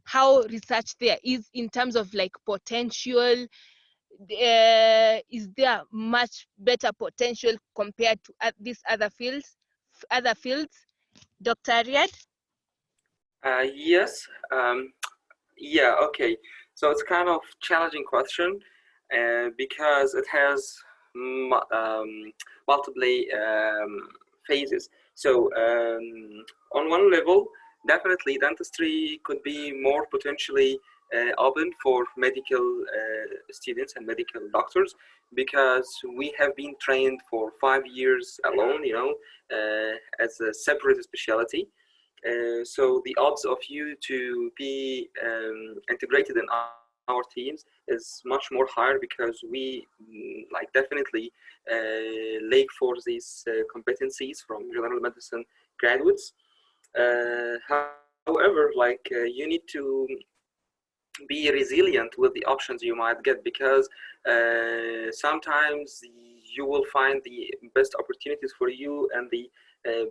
how research there is in terms of like potential? Is there much better potential compared to these other fields? Dr. Riyad? Yes. Yeah, okay. So it's kind of challenging question because it has multiple phases. So on one level, definitely dentistry could be more potentially open for medical students and medical doctors, because we have been trained for 5 years alone, you know, as a separate specialty. So the odds of you to be integrated in our teams is much more higher, because we like definitely lack for these competencies from general medicine graduates. However, like you need to be resilient with the options you might get, because sometimes you will find the best opportunities for you and the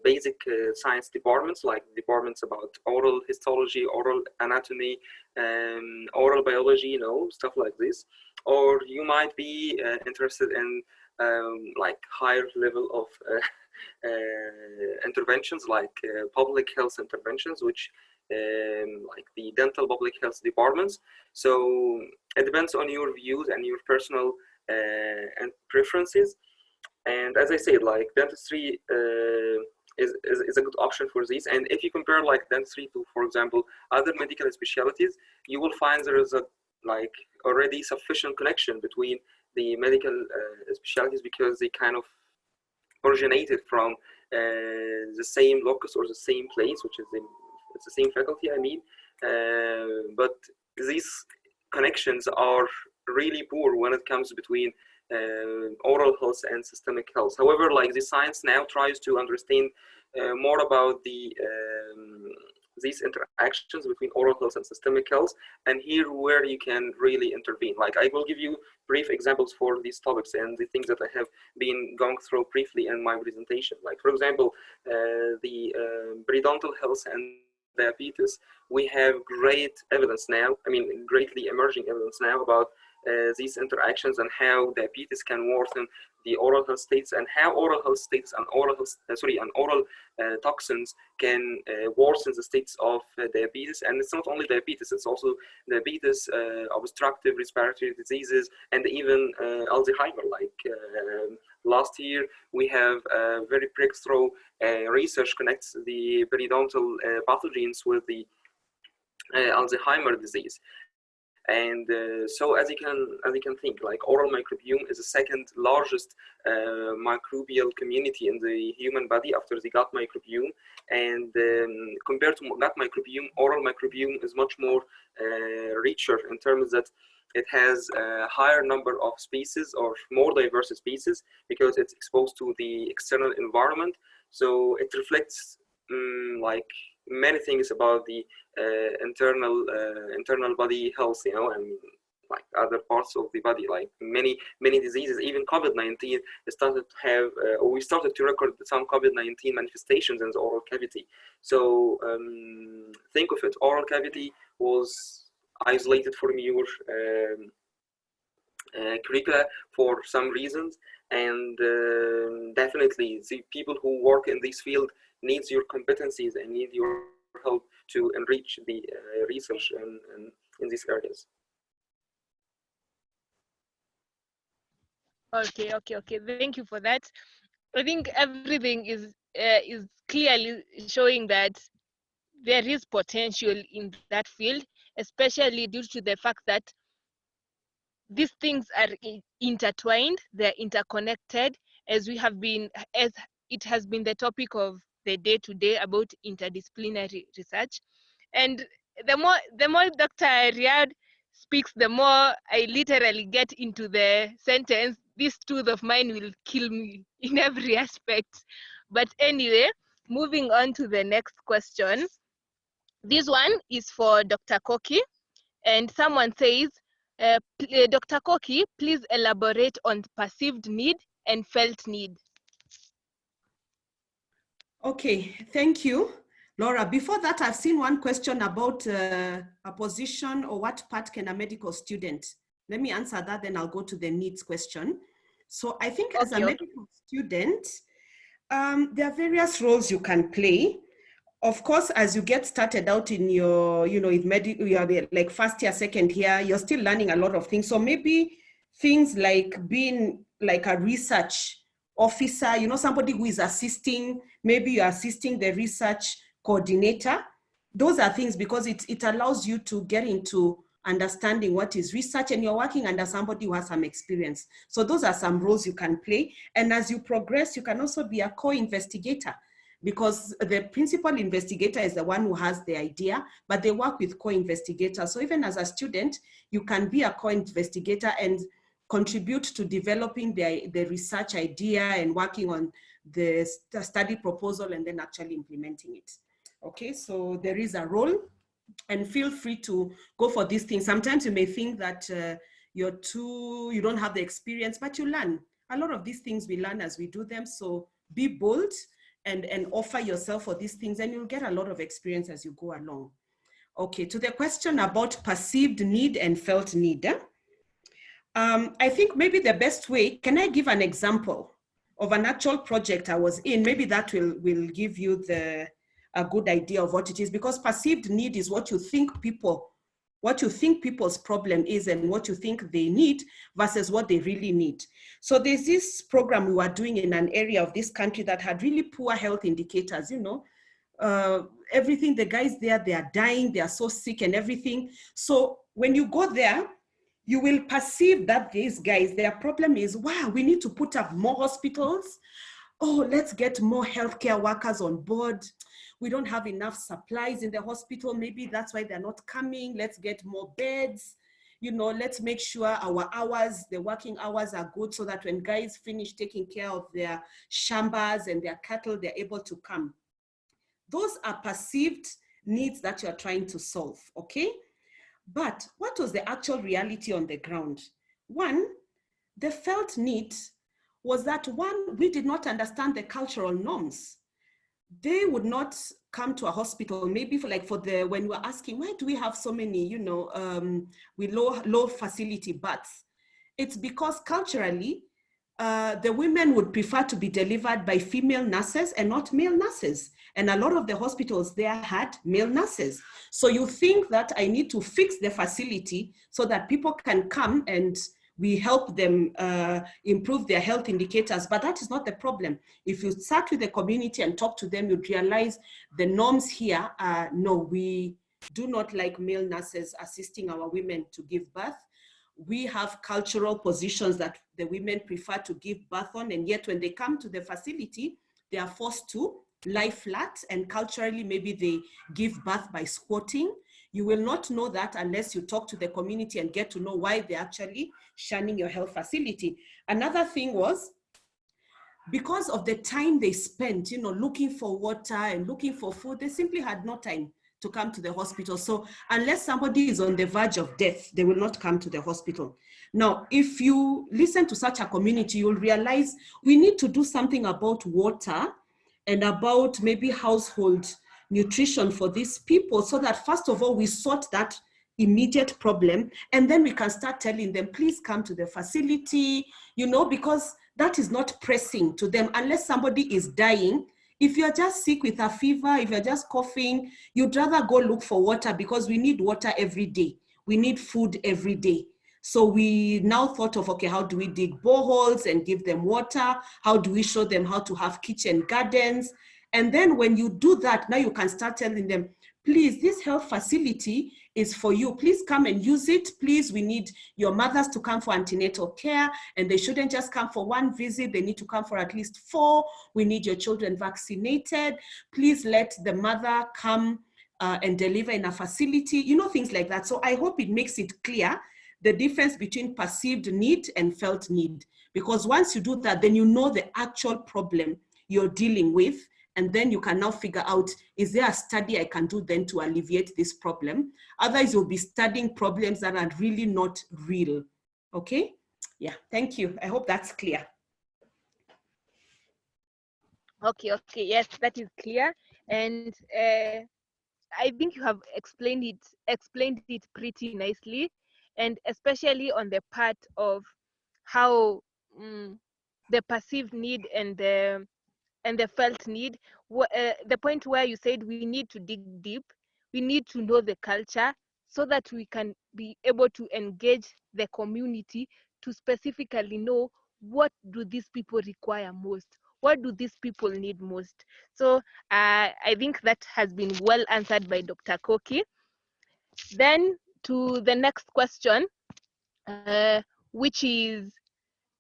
basic science departments, like departments about oral histology, oral anatomy, oral biology, you know, stuff like this. Or you might be interested in like higher level of interventions, like public health interventions, which like the dental public health departments. So it depends on your views and your personal and preferences. And as I said, like dentistry is a good option for this. And if you compare like dentistry to, for example, other medical specialties, you will find there is a like already sufficient connection between the medical specialties, because they kind of originated from the same locus or the same place, which is it's the same faculty, I mean. But these connections are really poor when it comes between oral health and systemic health. However, like the science now tries to understand more about these interactions between oral health and systemic health, and here where you can really intervene. Like I will give you brief examples for these topics and the things that I have been going through briefly in my presentation. Like for example, the periodontal health and diabetes, we have great evidence now, I mean greatly emerging evidence now about these interactions and how diabetes can worsen the oral health states, and how oral health states and oral toxins can worsen the states of diabetes. And it's not only diabetes, it's also diabetes, obstructive respiratory diseases, and even Alzheimer. Like last year, we have very breakthrough research connects the periodontal pathogens with the Alzheimer disease. And so as you can think, like oral microbiome is the second largest microbial community in the human body after the gut microbiome. And compared to gut microbiome, oral microbiome is much more richer in terms that it has a higher number of species or more diverse species because it's exposed to the external environment. So it reflects like many things about the internal body health, you know, and like other parts of the body, like many diseases, even COVID-19 started to have, or we started to record some COVID-19 manifestations in the oral cavity. So think of it, oral cavity was isolated from your curricula for some reasons, and definitely the people who work in this field needs your competencies and need your help to enrich the research in these areas. Okay. Thank you for that. I think everything is clearly showing that there is potential in that field, especially due to the fact that these things are intertwined, they're interconnected, as it has been the topic of the day today about interdisciplinary research. And the more Dr. Riyad speaks, the more I literally get into the sentence, this tooth of mine will kill me in every aspect. But anyway, moving on to the next question. This one is for Dr. Koki, and someone says, Dr. Koki, please elaborate on perceived need and felt need. Okay, thank you, Laura. Before that, I've seen one question about a position or what part can a medical student. Let me answer that, then I'll go to the needs question. So I think as a medical student, there are various roles you can play. Of course, as you get started out in your, you are like first year, second year, you're still learning a lot of things. So maybe things like being like a research officer, somebody who is assisting, maybe you're assisting the research coordinator. Those are things because it allows you to get into understanding what is research, and you're working under somebody who has some experience. So those are some roles you can play. And as you progress, you can also be a co-investigator, because the principal investigator is the one who has the idea, but they work with co-investigators. So even as a student, you can be a co-investigator and contribute to developing the research idea and working on the study proposal and then actually implementing it. Okay, so there is a role, and feel free to go for these things. Sometimes you may think that you don't have the experience, but you learn. A lot of these things we learn as we do them, so be bold and offer yourself for these things, and you'll get a lot of experience as you go along. Okay, to the question about perceived need and felt need. I think maybe the best way, can I give an example of an actual project I was in? Maybe that will give you a good idea of what it is, because perceived need is what you think people's problem is and what you think they need versus what they really need. So there's this program we were doing in an area of this country that had really poor health indicators, you know, everything, the guys there, they are dying, they are so sick and everything. So when you go there, you will perceive that these guys, their problem is, wow, we need to put up more hospitals. Oh, let's get more healthcare workers on board. We don't have enough supplies in the hospital. Maybe that's why they're not coming. Let's get more beds. You know, let's make sure our hours, the working hours are good so that when guys finish taking care of their shambas and their cattle, they're able to come. Those are perceived needs that you're trying to solve, okay? But what was the actual reality on the ground? One, the felt need was that one, we did not understand the cultural norms. They would not come to a hospital, maybe when we're asking, why do we have so many, you know, with low facility births? It's because culturally, the women would prefer to be delivered by female nurses and not male nurses. And a lot of the hospitals there had male nurses. So you think that I need to fix the facility so that people can come and we help them improve their health indicators, but that is not the problem. If you start with the community and talk to them, you'd realize the norms here are, no, we do not like male nurses assisting our women to give birth. We have cultural positions that the women prefer to give birth on, and yet when they come to the facility, they are forced to lie flat, and culturally, maybe they give birth by squatting. You will not know that unless you talk to the community and get to know why they're actually shunning your health facility. Another thing was, because of the time they spent, you know, looking for water and looking for food, they simply had no time to come to the hospital. So unless somebody is on the verge of death, they will not come to the hospital. Now, if you listen to such a community, you'll realize we need to do something about water and about maybe household nutrition for these people, so that first of all, we sort that immediate problem, and then we can start telling them, please come to the facility, you know, because that is not pressing to them unless somebody is dying. If you're just sick with a fever, if you're just coughing, you'd rather go look for water, because we need water every day. We need food every day. So we now thought of, okay, how do we dig boreholes and give them water? How do we show them how to have kitchen gardens? And then when you do that, now you can start telling them, please, this health facility is for you. Please come and use it. Please, we need your mothers to come for antenatal care, and they shouldn't just come for one visit. They need to come for at least 4. We need your children vaccinated. Please let the mother come and deliver in a facility, you know, things like that. So I hope it makes it clear the difference between perceived need and felt need. Because once you do that, then you know the actual problem you're dealing with. And then you can now figure out, is there a study I can do then to alleviate this problem? Otherwise, you'll be studying problems that are really not real. Okay? Yeah, thank you. I hope that's clear. Okay, yes, that is clear. And I think you have explained it pretty nicely, and especially on the part of how the perceived need and the felt need, the point where you said we need to dig deep, we need to know the culture so that we can be able to engage the community to specifically know what do these people require most, what do these people need most. So I think that has been well answered by Dr. Koki. Then to the next question, which is,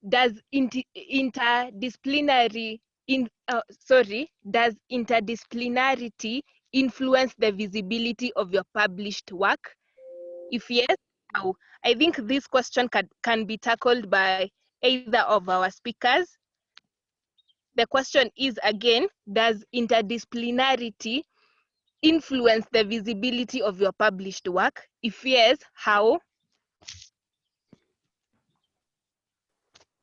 does interdisciplinarity influence the visibility of your published work? If yes, how? I think this question can be tackled by either of our speakers. The question is, again, does interdisciplinarity influence the visibility of your published work? If yes, how?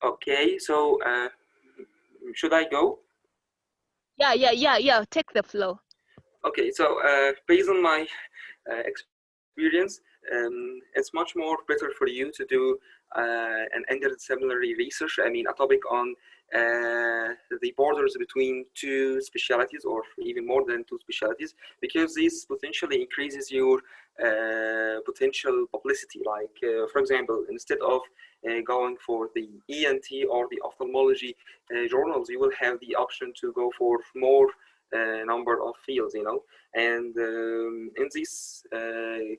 Okay, so should I go? Yeah, take the floor. Okay, so based on my experience, it's much more better for you to do an interdisciplinary research. I mean, a topic on the borders between two specialties, or even more than two specialties, because this potentially increases your potential publicity. Like, for example, instead of going for the ENT or the ophthalmology journals, you will have the option to go for more number of fields, you know. And in this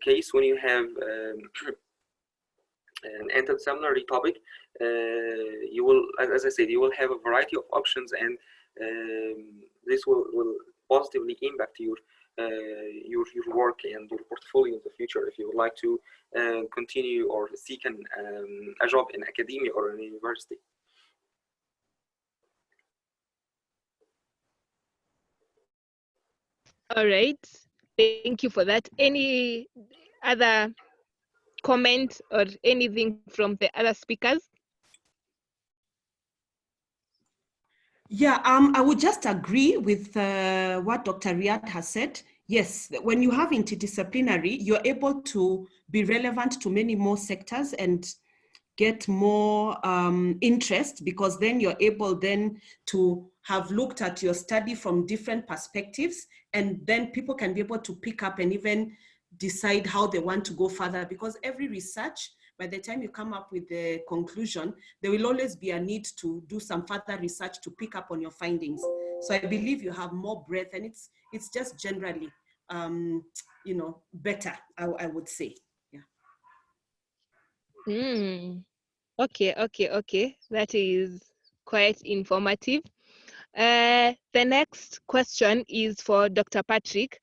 case, when you have an interdisciplinary topic, you will, as I said, you will have a variety of options, and this will positively impact your work and your portfolio in the future if you would like to continue or seek a job in academia or in a university. All right, thank you for that. Any other comment or anything from the other speakers? Yeah, I would just agree with what Dr. Riyad has said. Yes, when you have interdisciplinary, you're able to be relevant to many more sectors and get more interest, because then you're able then to have looked at your study from different perspectives, and then people can be able to pick up and even decide how they want to go further, because every research, by the time you come up with the conclusion, there will always be a need to do some further research to pick up on your findings. So I believe you have more breadth, and it's just generally, you know, better, I would say. Yeah. Okay. That is quite informative. The next question is for Dr. Patrick.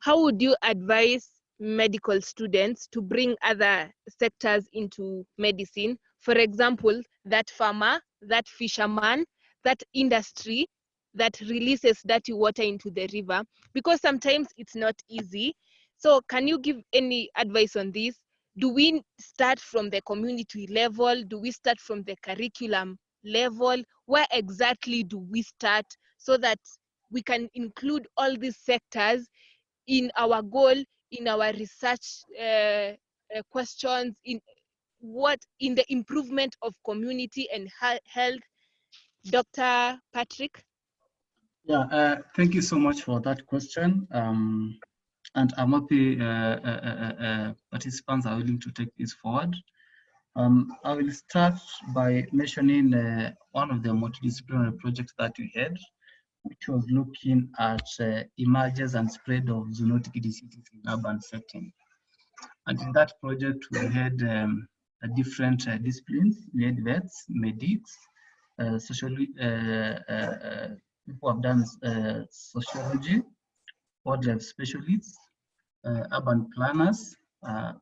How would you advise medical students to bring other sectors into medicine? For example, that farmer, that fisherman, that industry that releases dirty water into the river, because sometimes it's not easy. So can you give any advice on this? Do we start from the community level? Do we start from the curriculum level? Where exactly do we start so that we can include all these sectors in our goal, in our research questions, in the improvement of community and health? Dr. Patrick? Yeah, thank you so much for that question. And I'm happy participants are willing to take this forward. I will start by mentioning one of the multidisciplinary projects that we had, which was looking at emergence and spread of zoonotic diseases in urban settings. And in that project, we had different disciplines. We had vets, medics, socially, people have done sociology, wildlife specialists, urban planners,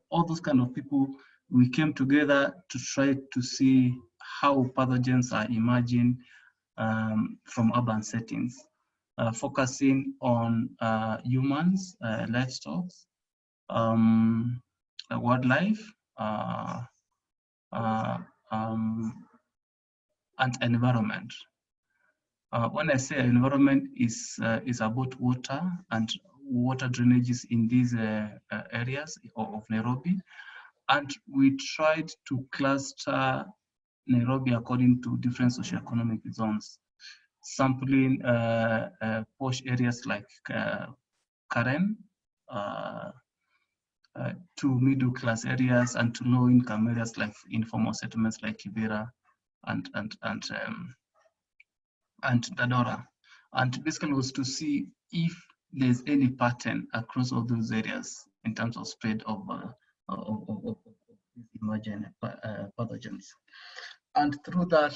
all those kind of people. We came together to try to see how pathogens are emerging from urban settings, focusing on humans, livestock, wildlife, and environment. When I say environment, is about water and water drainages in these areas of Nairobi. And we tried to cluster Nairobi according to different socioeconomic zones, sampling posh areas like Karen, to middle class areas, and to low income areas like informal settlements like Kibera and Dadora. And basically was to see if there's any pattern across all those areas in terms of spread of emerging pathogens. And through that,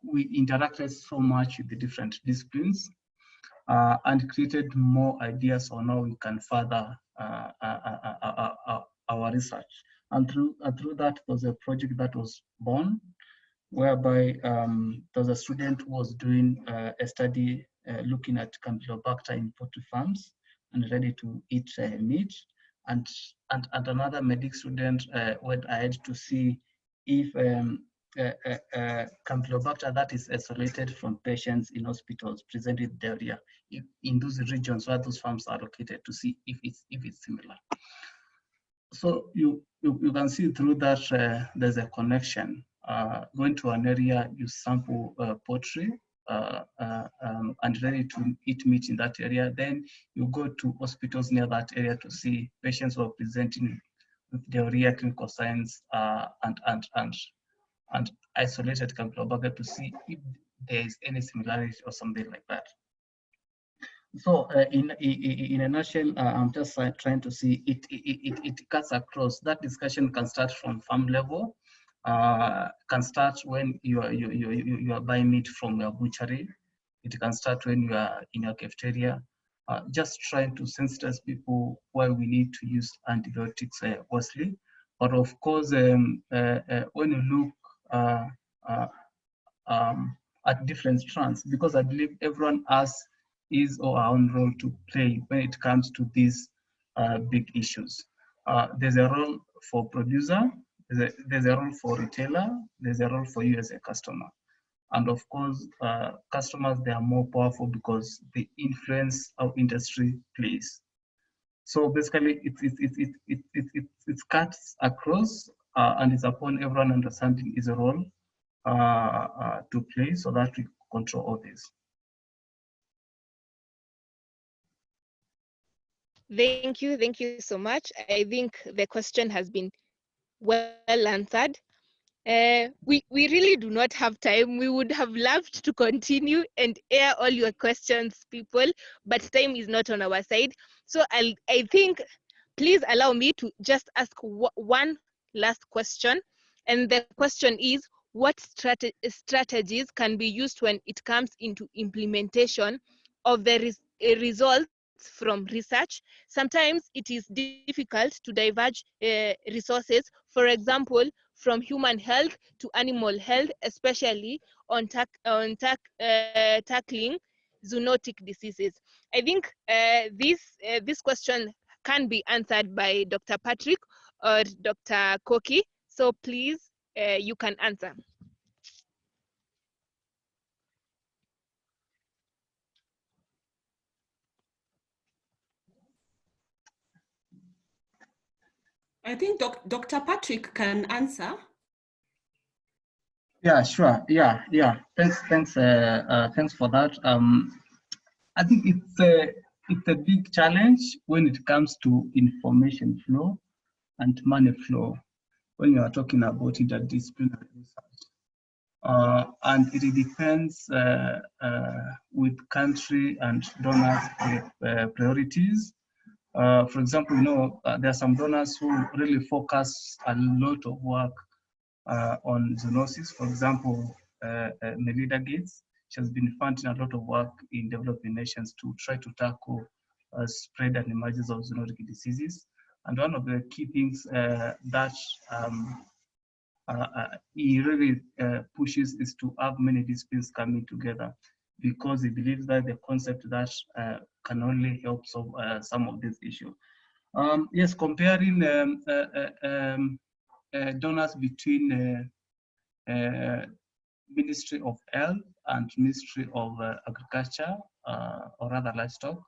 we interacted so much with the different disciplines and created more ideas on how we can further our research. And through that was a project that was born, whereby there was a student who was doing a study looking at Campylobacter in poultry farms and ready to eat meat. And another medic student went ahead to see if Campylobacter that is isolated from patients in hospitals present with diarrhea in those regions where those farms are located, to see if it's similar. So you can see through that there's a connection. Going to an area, you sample poultry and ready to eat meat in that area. Then you go to hospitals near that area to see patients who are presenting with diarrhea, clinical signs, and isolated Campylobacter to see if there is any similarity or something like that. So in a nutshell, I'm just trying to see it cuts across. That discussion can start from farm level, can start when you are buying meat from your butchery. It can start when you are in your cafeteria. Just trying to sensitize people why we need to use antibiotics mostly. But of course, when you look at different strands, because I believe everyone has his or her own role to play when it comes to these big issues. There's a role for producer, there's a role for retailer, there's a role for you as a customer. And of course, customers, they are more powerful because they influence how industry plays. So basically, it cuts across and it's upon everyone understanding his role to play so that we control all this. Thank you so much. I think the question has been well answered. We really do not have time. We would have loved to continue and air all your questions, people, but time is not on our side. So I think, please allow me to just ask one last question. And the question is, what strategies can be used when it comes into implementation of the results from research? Sometimes it is difficult to diverge resources, for example, from human health to animal health, especially on tackling zoonotic diseases. I think this question can be answered by Dr. Patrick or Dr. Koki. So please, you can answer. I think Dr. Patrick can answer. Yeah, sure. Yeah. Thanks for that. I think it's a big challenge when it comes to information flow and money flow when you are talking about interdisciplinary research. And it depends with country and donors priorities. For example, there are some donors who really focus a lot of work on zoonosis. For example, Melinda Gates, she has been funding a lot of work in developing nations to try to tackle spread and emergence of zoonotic diseases. And one of the key things that he really pushes is to have many disciplines coming together, because he believes that the concept that can only help solve some of these issues. Yes, comparing donors between Ministry of Health and Ministry of Agriculture or rather livestock,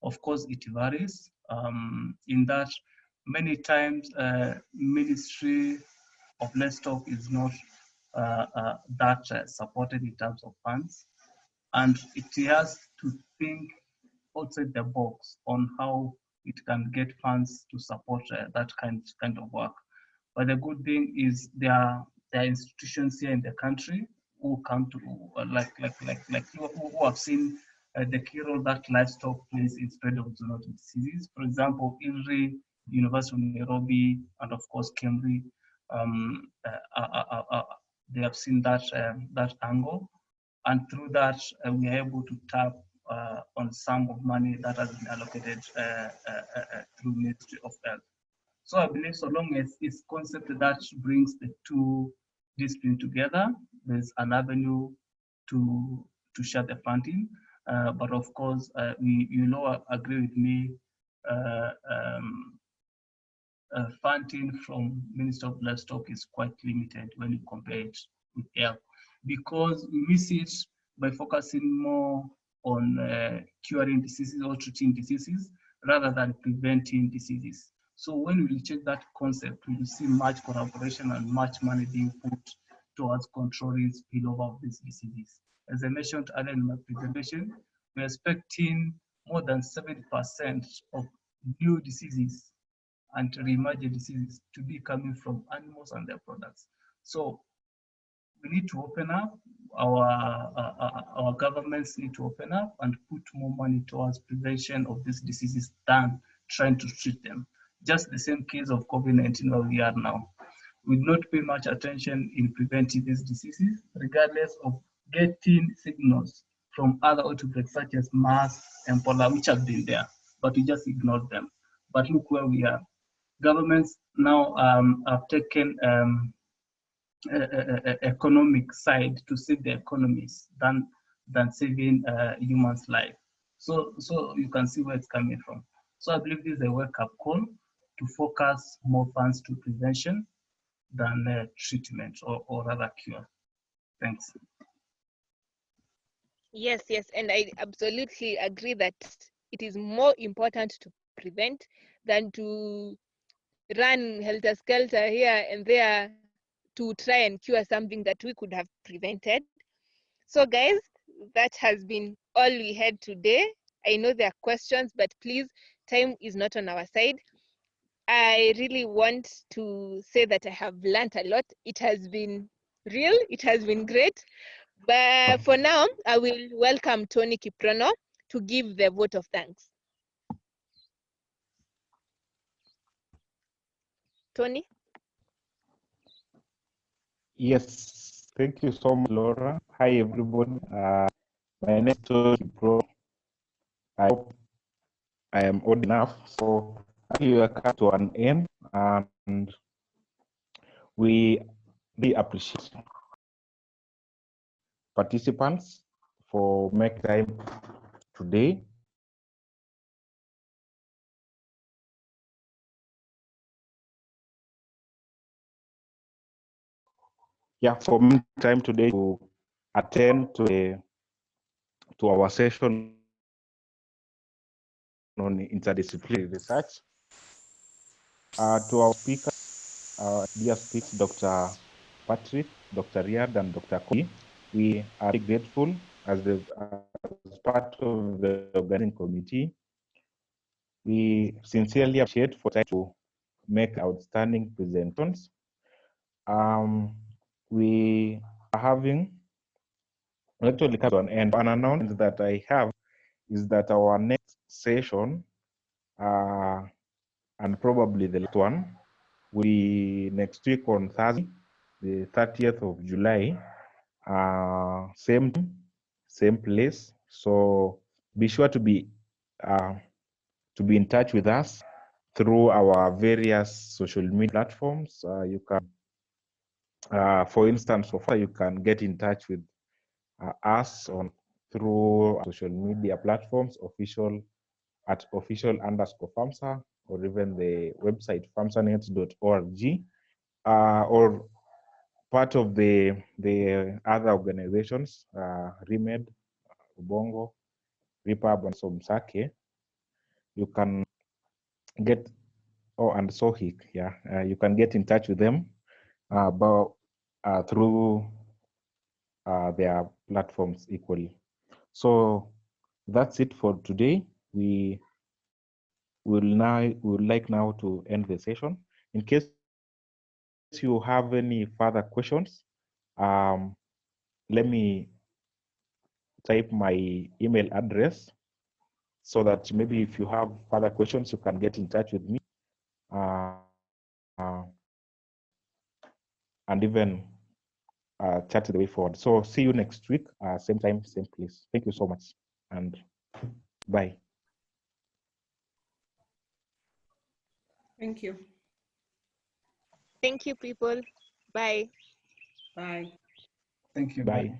of course it varies in that many times Ministry of Livestock is not that supported in terms of funds, and it has to think outside the box on how it can get funds to support that kind of work. But the good thing is there are institutions here in the country who come to who have seen the key role that livestock plays in spread of zoonotic diseases. For example, ILRI, University of Nairobi, and of course Cambridge, they have seen that that angle, and through that we are able to tap on some of money that has been allocated through Ministry of Health. So I believe so long as it's concept that brings the two disciplines together, there's an avenue to share the funding. But of course, you agree with me, funding from Minister of Livestock is quite limited when you compare it with health, because we miss it by focusing more on curing diseases or treating diseases rather than preventing diseases. So when we check that concept, we will see much collaboration and much money being put towards controlling spillover of these diseases. As I mentioned earlier in my presentation, we're expecting more than 70% of new diseases and re-emergent diseases to be coming from animals and their products. So we need to open up, our governments need to open up and put more money towards prevention of these diseases than trying to treat them. Just the same case of COVID-19 where we are now. We do not pay much attention in preventing these diseases, regardless of getting signals from other outbreaks such as MERS and Ebola, which have been there, but we just ignored them. But look where we are. Governments now have taken economic side to save the economies than saving humans' life. So you can see where it's coming from. So I believe this is a wake-up call to focus more funds to prevention than treatment or rather cure. Thanks. Yes, and I absolutely agree that it is more important to prevent than to run helter-skelter here and there to try and cure something that we could have prevented. So guys, that has been all we had today. I know there are questions, but please, time is not on our side. I really want to say that I have learned a lot. It has been real, it has been great. But for now, I will welcome Tony Kiprono to give the vote of thanks. Tony? Yes, thank you so much, Laura. Hi, everybody. My name is Tony Kiprono. I hope I am old enough. So we are come to an end, and we appreciate participants for making time today. Yeah, for making time today to attend to our session on interdisciplinary research. To our speakers, our dear speakers, Dr. Patrick, Dr. Riyad, and Dr. Kogi, we are grateful as part of the organizing committee. We sincerely appreciate for trying to make outstanding presentations. We are having actually come to an end. An announcement that I have is that our next session, and probably the last one, will be next week on Thursday, the 30th of July, same time, same place. So be sure to be in touch with us through our various social media platforms. You can, for instance, so far you can get in touch with us through social media platforms, at official_FAMSA, or even the website famsanet.org, or part of the other organizations, ReMed, Ubongo, RePub, and MSAKE. You can get, and SOHIC, yeah, you can get in touch with them through their platforms equally. So that's it for today. We would like now to end the session. In case you have any further questions, let me type my email address so that maybe if you have further questions, you can get in touch with me and even chat the way forward. So see you next week, same time, same place. Thank you so much, and bye. Thank you. Thank you, people. Bye. Bye. Thank you. Bye.